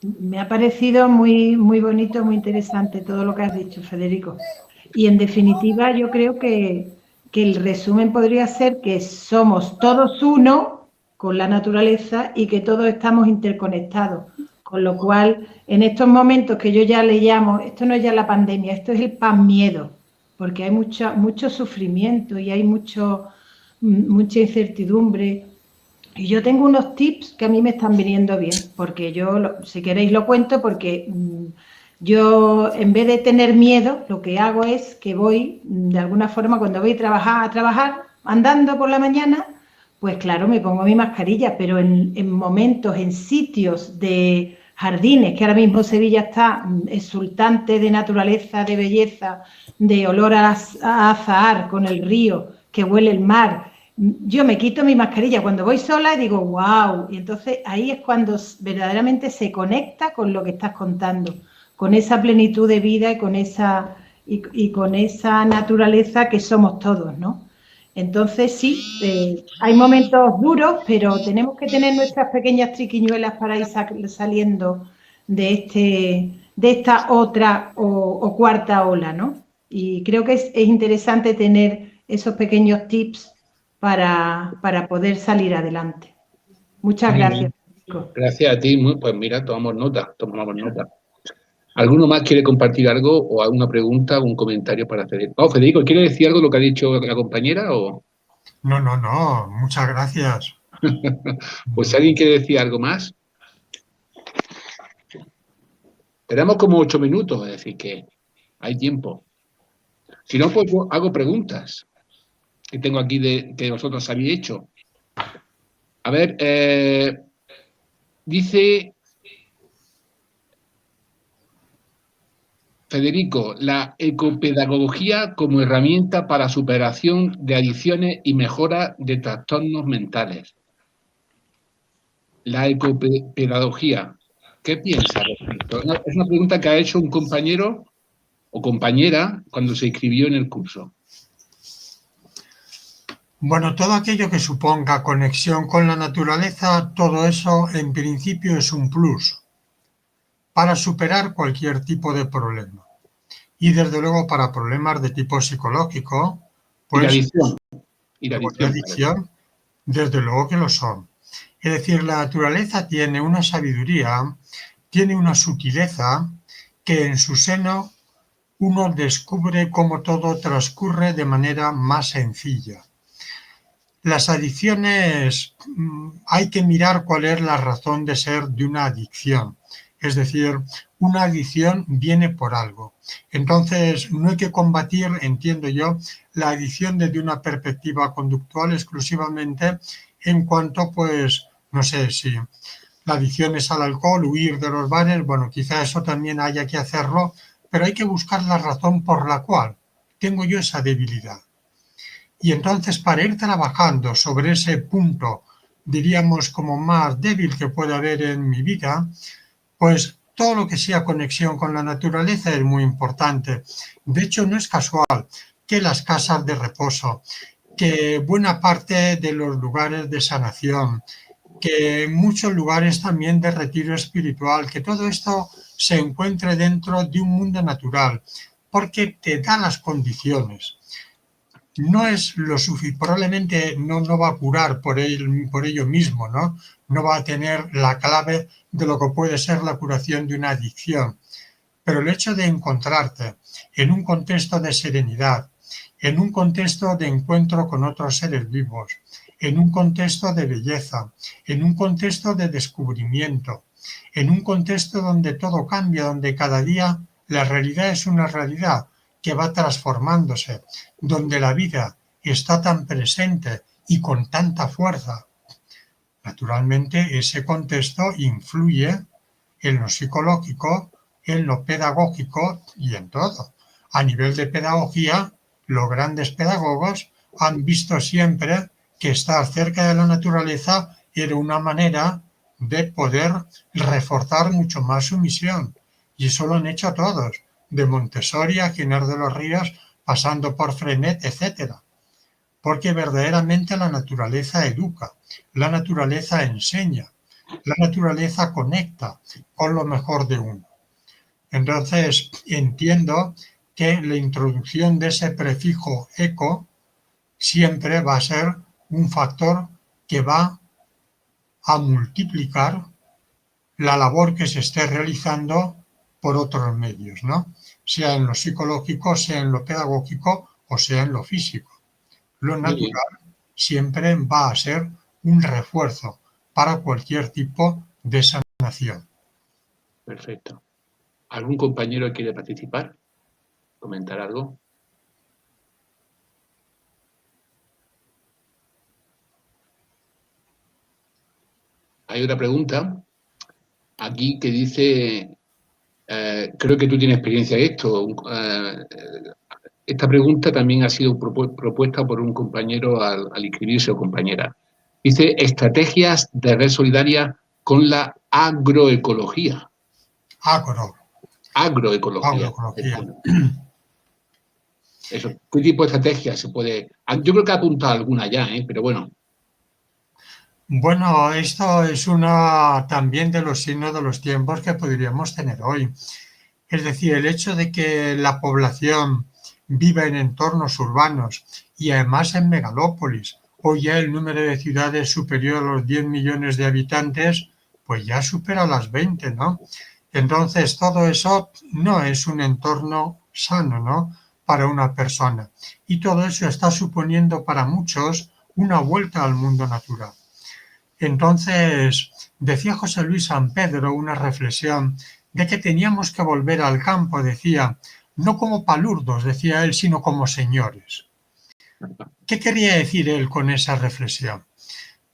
Me ha parecido muy, muy bonito, muy interesante todo lo que has dicho, Federico. Y en definitiva, yo creo que el resumen podría ser que somos todos uno con la naturaleza y que todos estamos interconectados. Con lo cual, en estos momentos que yo ya le llamo, esto no es ya la pandemia, esto es el pan-miedo, porque hay mucho sufrimiento y hay mucha incertidumbre. Y yo tengo unos tips que a mí me están viniendo bien, porque yo, si queréis lo cuento, porque yo en vez de tener miedo, lo que hago es que voy, de alguna forma, cuando voy a trabajar andando por la mañana, pues claro, me pongo mi mascarilla, pero en momentos, en sitios de jardines, que ahora mismo Sevilla está exultante de naturaleza, de belleza, de olor a azahar con el río, que huele el mar. Yo me quito mi mascarilla cuando voy sola y digo, wow, y entonces ahí es cuando verdaderamente se conecta con lo que estás contando, con esa plenitud de vida y con esa naturaleza que somos todos, ¿no? Entonces sí, hay momentos duros, pero tenemos que tener nuestras pequeñas triquiñuelas para ir saliendo de esta otra o cuarta ola, ¿no? Y creo que es interesante tener esos pequeños tips para poder salir adelante. Muchas gracias. Gracias a ti. Pues mira, tomamos nota. ¿Alguno más quiere compartir algo o alguna pregunta o un comentario para Federico? Oh, Federico, ¿quiere decir algo lo que ha dicho la compañera o...? No, muchas gracias. Pues si alguien quiere decir algo más. Tenemos como 8 minutos, es decir, que hay tiempo. Si no, pues hago preguntas que tengo aquí que vosotros habéis hecho. A ver, dice Federico, la ecopedagogía como herramienta para superación de adicciones y mejora de trastornos mentales. La ecopedagogía, ¿qué piensa al respecto? Es una pregunta que ha hecho un compañero o compañera cuando se inscribió en el curso. Bueno, todo aquello que suponga conexión con la naturaleza, todo eso en principio es un plus para superar cualquier tipo de problema. Y desde luego para problemas de tipo psicológico, pues y la adicción, desde luego que lo son. Es decir, la naturaleza tiene una sabiduría, tiene una sutileza que en su seno uno descubre cómo todo transcurre de manera más sencilla. Las adicciones, hay que mirar cuál es la razón de ser de una adicción. Es decir, una adicción viene por algo. Entonces, no hay que combatir, entiendo yo, la adicción desde una perspectiva conductual exclusivamente en cuanto, pues, no sé, si la adicción es al alcohol, huir de los bares, bueno, quizá eso también haya que hacerlo, pero hay que buscar la razón por la cual tengo yo esa debilidad. Y entonces, para ir trabajando sobre ese punto, diríamos, como más débil que puede haber en mi vida, pues todo lo que sea conexión con la naturaleza es muy importante. De hecho, no es casual que las casas de reposo, que buena parte de los lugares de sanación, que muchos lugares también de retiro espiritual, que todo esto se encuentre dentro de un mundo natural, porque te da las condiciones. No es lo suficiente, probablemente no va a curar por ello mismo, ¿no? No va a tener la clave de lo que puede ser la curación de una adicción. Pero el hecho de encontrarte en un contexto de serenidad, en un contexto de encuentro con otros seres vivos, en un contexto de belleza, en un contexto de descubrimiento, en un contexto donde todo cambia, donde cada día la realidad es una realidad que va transformándose, donde la vida está tan presente y con tanta fuerza. Naturalmente, ese contexto influye en lo psicológico, en lo pedagógico y en todo. A nivel de pedagogía, los grandes pedagogos han visto siempre que estar cerca de la naturaleza era una manera de poder reforzar mucho más su misión. Y eso lo han hecho todos, de Montessori a Giner de los Ríos, pasando por Freinet, etc. Porque verdaderamente la naturaleza educa, la naturaleza enseña, la naturaleza conecta con lo mejor de uno. Entonces, entiendo que la introducción de ese prefijo eco siempre va a ser un factor que va a multiplicar la labor que se esté realizando por otros medios, ¿no? Sea en lo psicológico, sea en lo pedagógico o sea en lo físico. Lo natural siempre va a ser un refuerzo para cualquier tipo de sanación. Perfecto. ¿Algún compañero quiere participar? ¿Comentar algo? Hay otra pregunta aquí que dice, creo que tú tienes experiencia en esto. Esta pregunta también ha sido propuesta por un compañero al inscribirse o compañera. Dice, estrategias de red solidaria con la agroecología. Agroecología. Eso. ¿Qué tipo de estrategia se puede...? Yo creo que ha apuntado alguna ya, pero bueno. Bueno, esto es una también de los signos de los tiempos que podríamos tener hoy. Es decir, el hecho de que la población viva en entornos urbanos y además en megalópolis, hoy ya el número de ciudades superior a los 10 millones de habitantes, pues ya supera las 20, ¿no? Entonces, todo eso no es un entorno sano, ¿no?, para una persona. Y todo eso está suponiendo para muchos una vuelta al mundo natural. Entonces, decía José Luis San Pedro una reflexión de que teníamos que volver al campo, decía, no como palurdos, decía él, sino como señores. ¿Qué quería decir él con esa reflexión?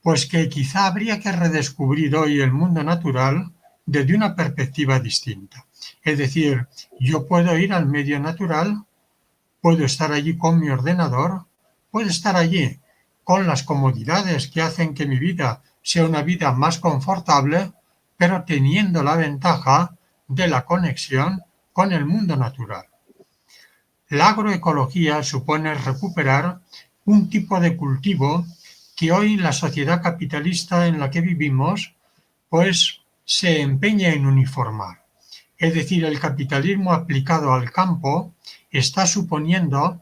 Pues que quizá habría que redescubrir hoy el mundo natural desde una perspectiva distinta. Es decir, yo puedo ir al medio natural, puedo estar allí con mi ordenador, puedo estar allí con las comodidades que hacen que mi vida sea una vida más confortable, pero teniendo la ventaja de la conexión con el mundo natural. La agroecología supone recuperar un tipo de cultivo que hoy la sociedad capitalista en la que vivimos pues se empeña en uniformar. Es decir, el capitalismo aplicado al campo está suponiendo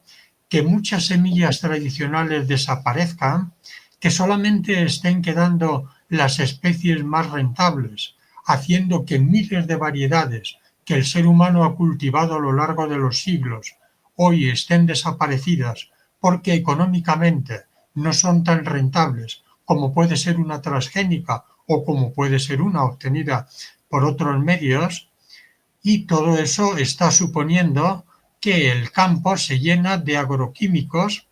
que muchas semillas tradicionales desaparezcan, que solamente estén quedando las especies más rentables, haciendo que miles de variedades que el ser humano ha cultivado a lo largo de los siglos hoy estén desaparecidas porque económicamente no son tan rentables como puede ser una transgénica o como puede ser una obtenida por otros medios, y todo eso está suponiendo que el campo se llena de agroquímicos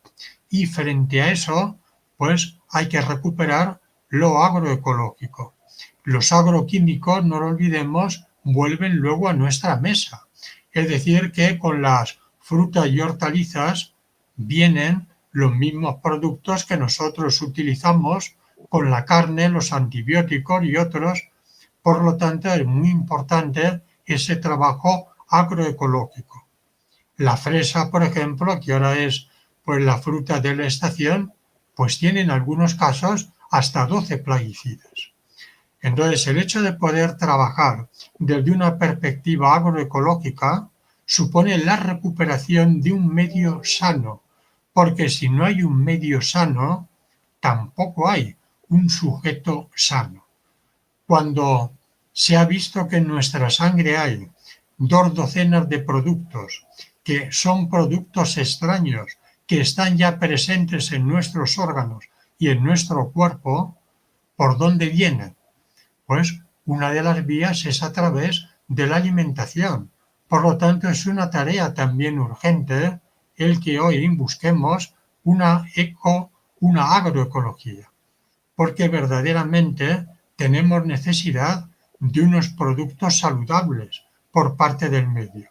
y frente a eso pues hay que recuperar lo agroecológico. Los agroquímicos, no lo olvidemos, vuelven luego a nuestra mesa. Es decir, que con las frutas y hortalizas vienen los mismos productos que nosotros utilizamos con la carne, los antibióticos y otros. Por lo tanto, es muy importante ese trabajo agroecológico. La fresa, por ejemplo, que ahora es pues la fruta de la estación, pues tiene en algunos casos hasta 12 plaguicidas. Entonces, el hecho de poder trabajar desde una perspectiva agroecológica supone la recuperación de un medio sano, porque si no hay un medio sano, tampoco hay un sujeto sano. Cuando se ha visto que en nuestra sangre hay 2 docenas de productos que son productos extraños, que están ya presentes en nuestros órganos y en nuestro cuerpo, ¿por dónde vienen? Pues una de las vías es a través de la alimentación. Por lo tanto, es una tarea también urgente el que hoy busquemos una agroecología, porque verdaderamente tenemos necesidad de unos productos saludables por parte del medio.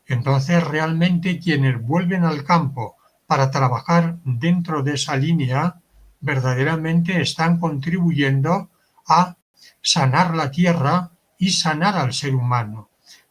Entonces, realmente quienes vuelven al campo para trabajar dentro de esa línea, verdaderamente están contribuyendo a sanar la tierra y sanar al ser humano.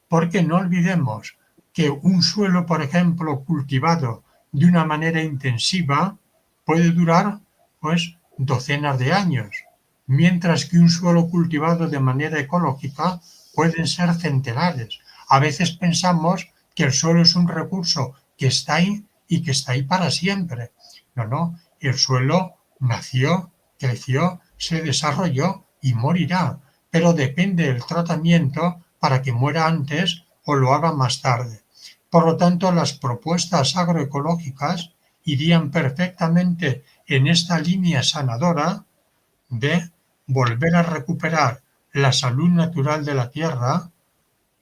Porque no olvidemos que un suelo, por ejemplo, cultivado de una manera intensiva, puede durar pues docenas de años, mientras que un suelo cultivado de manera ecológica pueden ser centenares. A veces pensamos que el suelo es un recurso que está ahí y que está ahí para siempre. No, el suelo nació, creció, se desarrolló y morirá, pero depende del tratamiento para que muera antes o lo haga más tarde. Por lo tanto, las propuestas agroecológicas irían perfectamente en esta línea sanadora de volver a recuperar la salud natural de la tierra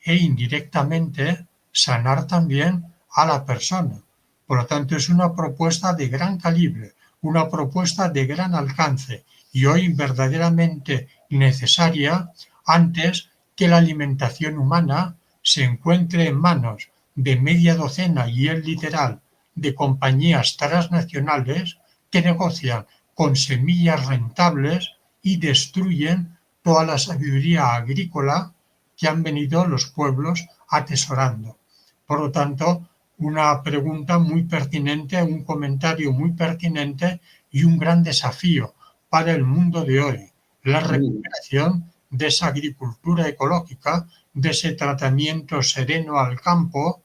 e indirectamente sanar también a la persona. Por lo tanto, es una propuesta de gran calibre, una propuesta de gran alcance y hoy verdaderamente necesaria antes que la alimentación humana se encuentre en manos de media docena, y es literal, de compañías transnacionales que negocian con semillas rentables y destruyen toda la sabiduría agrícola que han venido los pueblos atesorando. Por lo tanto, una pregunta muy pertinente, un comentario muy pertinente y un gran desafío para el mundo de hoy, la recuperación de esa agricultura ecológica, de ese tratamiento sereno al campo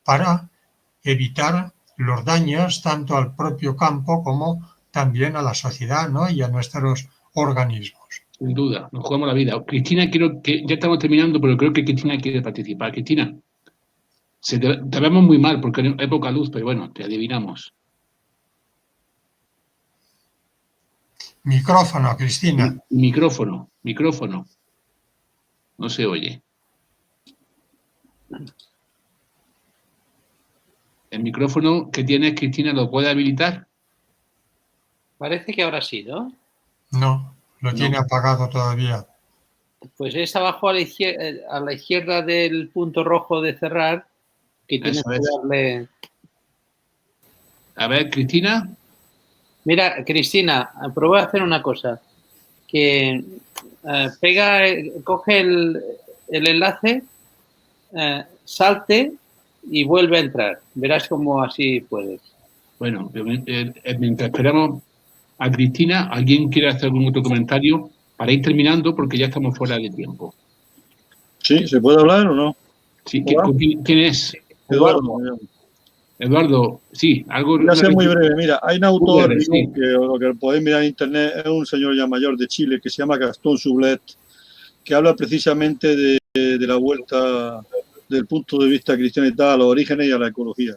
para evitar los daños tanto al propio campo como también a la sociedad, ¿no?, y a nuestros organismos. Sin duda, nos jugamos la vida. Cristina, quiero que ya estamos terminando, pero creo que Cristina quiere participar. Cristina, te vemos muy mal porque hay poca luz, pero bueno, te adivinamos. Micrófono, Cristina. Micrófono. No se oye. El micrófono que tienes, Cristina, ¿lo puede habilitar? Parece que ahora sí, ¿no? No, lo tiene apagado todavía. Pues es abajo a la izquierda del punto rojo de cerrar, que tienes que darle... A ver, Cristina. Mira, Cristina, prueba a hacer una cosa. Que coge el enlace, salte y vuelve a entrar. Verás cómo así puedes. Bueno, mientras esperamos a Cristina, ¿alguien quiere hacer algún otro comentario para ir terminando? Porque ya estamos fuera de tiempo. Sí, ¿se puede hablar o no? Sí, ¿quién es? Eduardo, sí, algo... Voy a ser muy breve. Mira, hay un autor sí, que lo que podéis mirar en internet, es un señor ya mayor de Chile que se llama Gastón Sublet, que habla precisamente de la vuelta del punto de vista cristiano y tal, a los orígenes y a la ecología.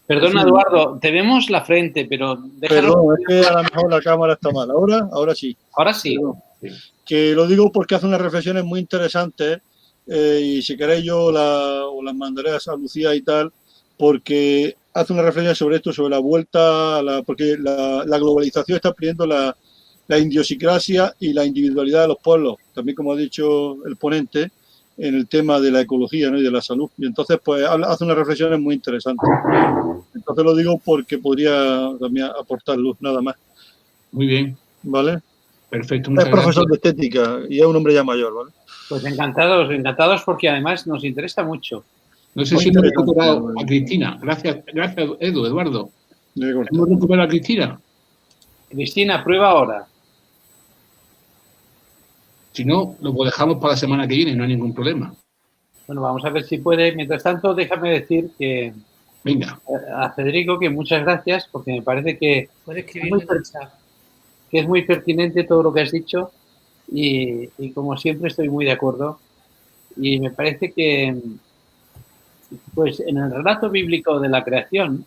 Perdona, Eduardo, te vemos la frente, pero... Perdón, es que a lo mejor la cámara está mal. Ahora sí. Ahora sí. Que lo digo porque hace unas reflexiones muy interesantes y si queréis yo os las mandaré a Lucía y tal, porque hace una reflexión sobre esto, sobre la vuelta, porque la globalización está pidiendo la idiosincrasia y la individualidad de los pueblos, también como ha dicho el ponente, en el tema de la ecología, ¿no? Y de la salud. Y entonces, pues, hace unas reflexiones muy interesantes. Entonces lo digo porque podría también aportar luz, nada más. Muy bien. ¿Vale? Perfecto. Es profesor de estética y es un hombre ya mayor, ¿vale? Pues encantados porque además nos interesa mucho. No sé si hemos recuperado a Cristina. Gracias, Eduardo. ¿Hemos recuperado a Cristina? Cristina, prueba ahora. Si no, lo dejamos para la semana que viene, no hay ningún problema. Bueno, vamos a ver si puede. Mientras tanto, déjame decir que... Venga. A Federico que muchas gracias porque me parece que es muy pertinente todo lo que has dicho y como siempre estoy muy de acuerdo. Y me parece que, pues en el relato bíblico de la creación,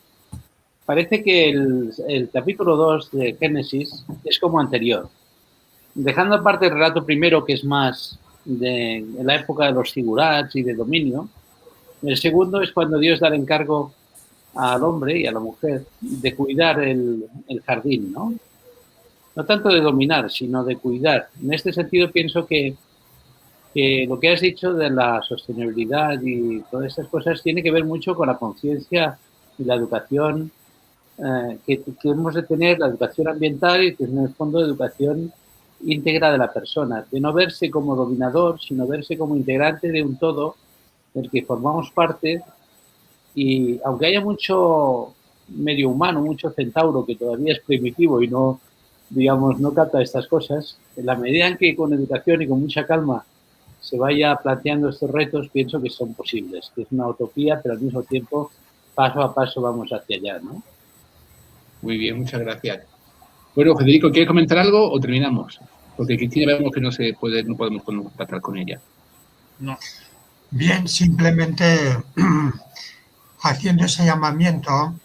parece que el capítulo 2 de Génesis es como anterior. Dejando aparte el relato primero, que es más de la época de los zigurats y de dominio, el segundo es cuando Dios da el encargo al hombre y a la mujer de cuidar el jardín, ¿no? No tanto de dominar, sino de cuidar. En este sentido pienso que lo que has dicho de la sostenibilidad y todas estas cosas tiene que ver mucho con la conciencia y la educación que hemos de tener, la educación ambiental y que en el fondo educación íntegra de la persona, de no verse como dominador, sino verse como integrante de un todo del que formamos parte. Y aunque haya mucho medio humano, mucho centauro que todavía es primitivo y no, digamos, no capta estas cosas, en la medida en que con educación y con mucha calma se vaya planteando estos retos, pienso que son posibles, que es una utopía, pero al mismo tiempo, paso a paso vamos hacia allá, ¿no? Muy bien, muchas gracias. Bueno, Federico, ¿quieres comentar algo o terminamos? Porque Cristina vemos que no podemos contactar con ella. No. Bien, simplemente haciendo ese llamamiento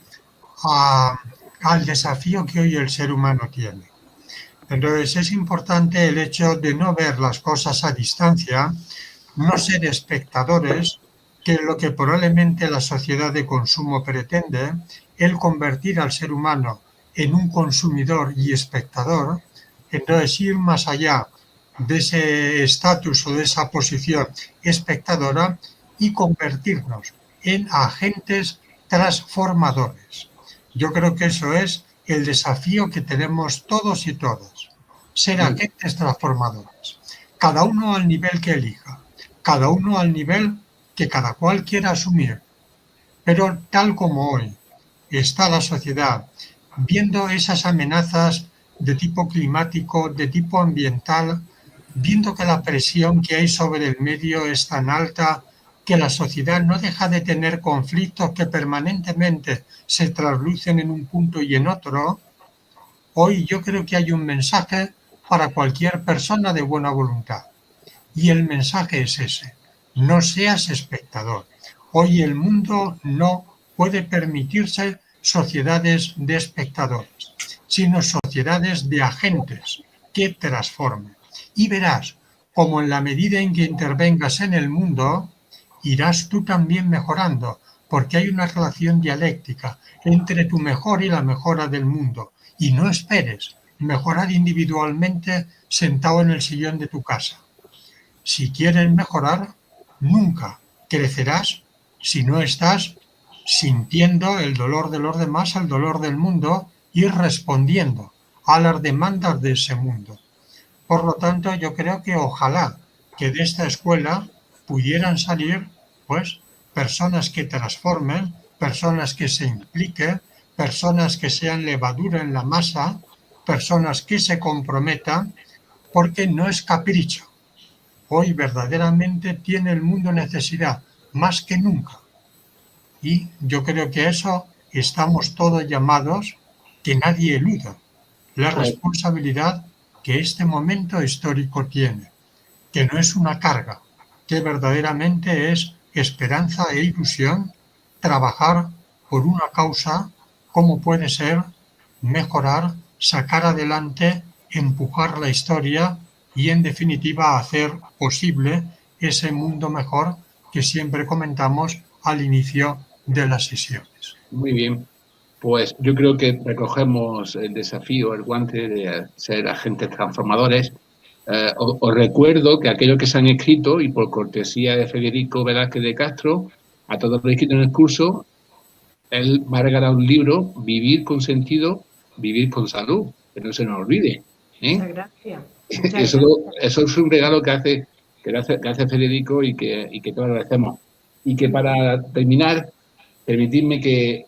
al desafío que hoy el ser humano tiene. Entonces es importante el hecho de no ver las cosas a distancia, no ser espectadores, que es lo que probablemente la sociedad de consumo pretende, el convertir al ser humano en un consumidor y espectador, entonces ir más allá de ese estatus o de esa posición espectadora y convertirnos en agentes transformadores. Yo creo que eso es el desafío que tenemos todos y todas, ser agentes transformadores, cada uno al nivel que elija, cada uno al nivel que cada cual quiera asumir, pero tal como hoy está la sociedad viendo esas amenazas de tipo climático, de tipo ambiental, viendo que la presión que hay sobre el medio es tan alta, que la sociedad no deja de tener conflictos que permanentemente se traslucen en un punto y en otro, Hoy yo creo que hay un mensaje para cualquier persona de buena voluntad. Y el mensaje es ese: no seas espectador. Hoy el mundo no puede permitirse sociedades de espectadores, sino sociedades de agentes que transformen. Y verás como en la medida en que intervengas en el mundo, irás tú también mejorando, porque hay una relación dialéctica entre tu mejora y la mejora del mundo. Y no esperes mejorar individualmente sentado en el sillón de tu casa. Si quieres mejorar, nunca crecerás si no estás sintiendo el dolor de los demás, el dolor del mundo, y respondiendo a las demandas de ese mundo. Por lo tanto, yo creo que ojalá que de esta escuela pudieran salir, pues, personas que transformen, personas que se impliquen, personas que sean levadura en la masa, personas que se comprometan, porque no es capricho. Hoy verdaderamente tiene el mundo necesidad, más que nunca. Y yo creo que eso estamos todos llamados, que nadie eluda la responsabilidad que este momento histórico tiene, que no es una carga, que verdaderamente es esperanza e ilusión trabajar por una causa como puede ser mejorar, sacar adelante, empujar la historia y en definitiva hacer posible ese mundo mejor que siempre comentamos al inicio de las sesiones. Muy bien. Pues yo creo que recogemos el desafío, el guante de ser agentes transformadores. Os recuerdo que aquellos que se han inscrito, y por cortesía de Federico Velázquez de Castro, a todos los inscritos en el curso, él va a regalar un libro, Vivir con sentido, vivir con salud, que no se nos olvide. Muchas gracias. Eso es un regalo que hace Federico y que todos agradecemos. Y que para terminar, permitidme que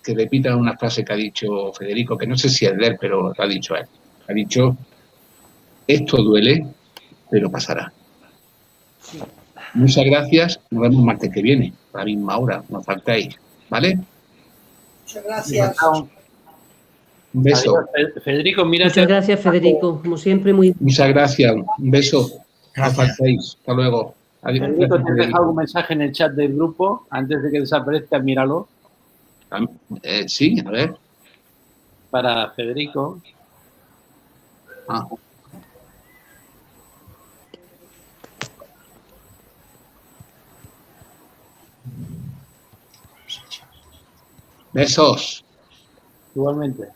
repita una frase que ha dicho Federico, que no sé si es de él, pero lo ha dicho él. Ha dicho: esto duele, pero pasará. Sí. Muchas gracias. Nos vemos el martes que viene, a la misma hora. No faltáis, ¿vale? Muchas gracias. Un beso. Adiós, Federico, mira. Muchas gracias, Federico. Como siempre, muy... Muchas gracias. Un beso. Gracias. No faltáis. Hasta luego. Adiós. Federico, te he dejado un mensaje en el chat del grupo. Antes de que desaparezca, míralo. Sí, a ver. Para Federico. Ah. Besos. Igualmente.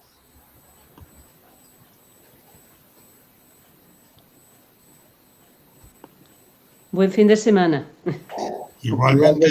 Buen fin de semana. Igualmente.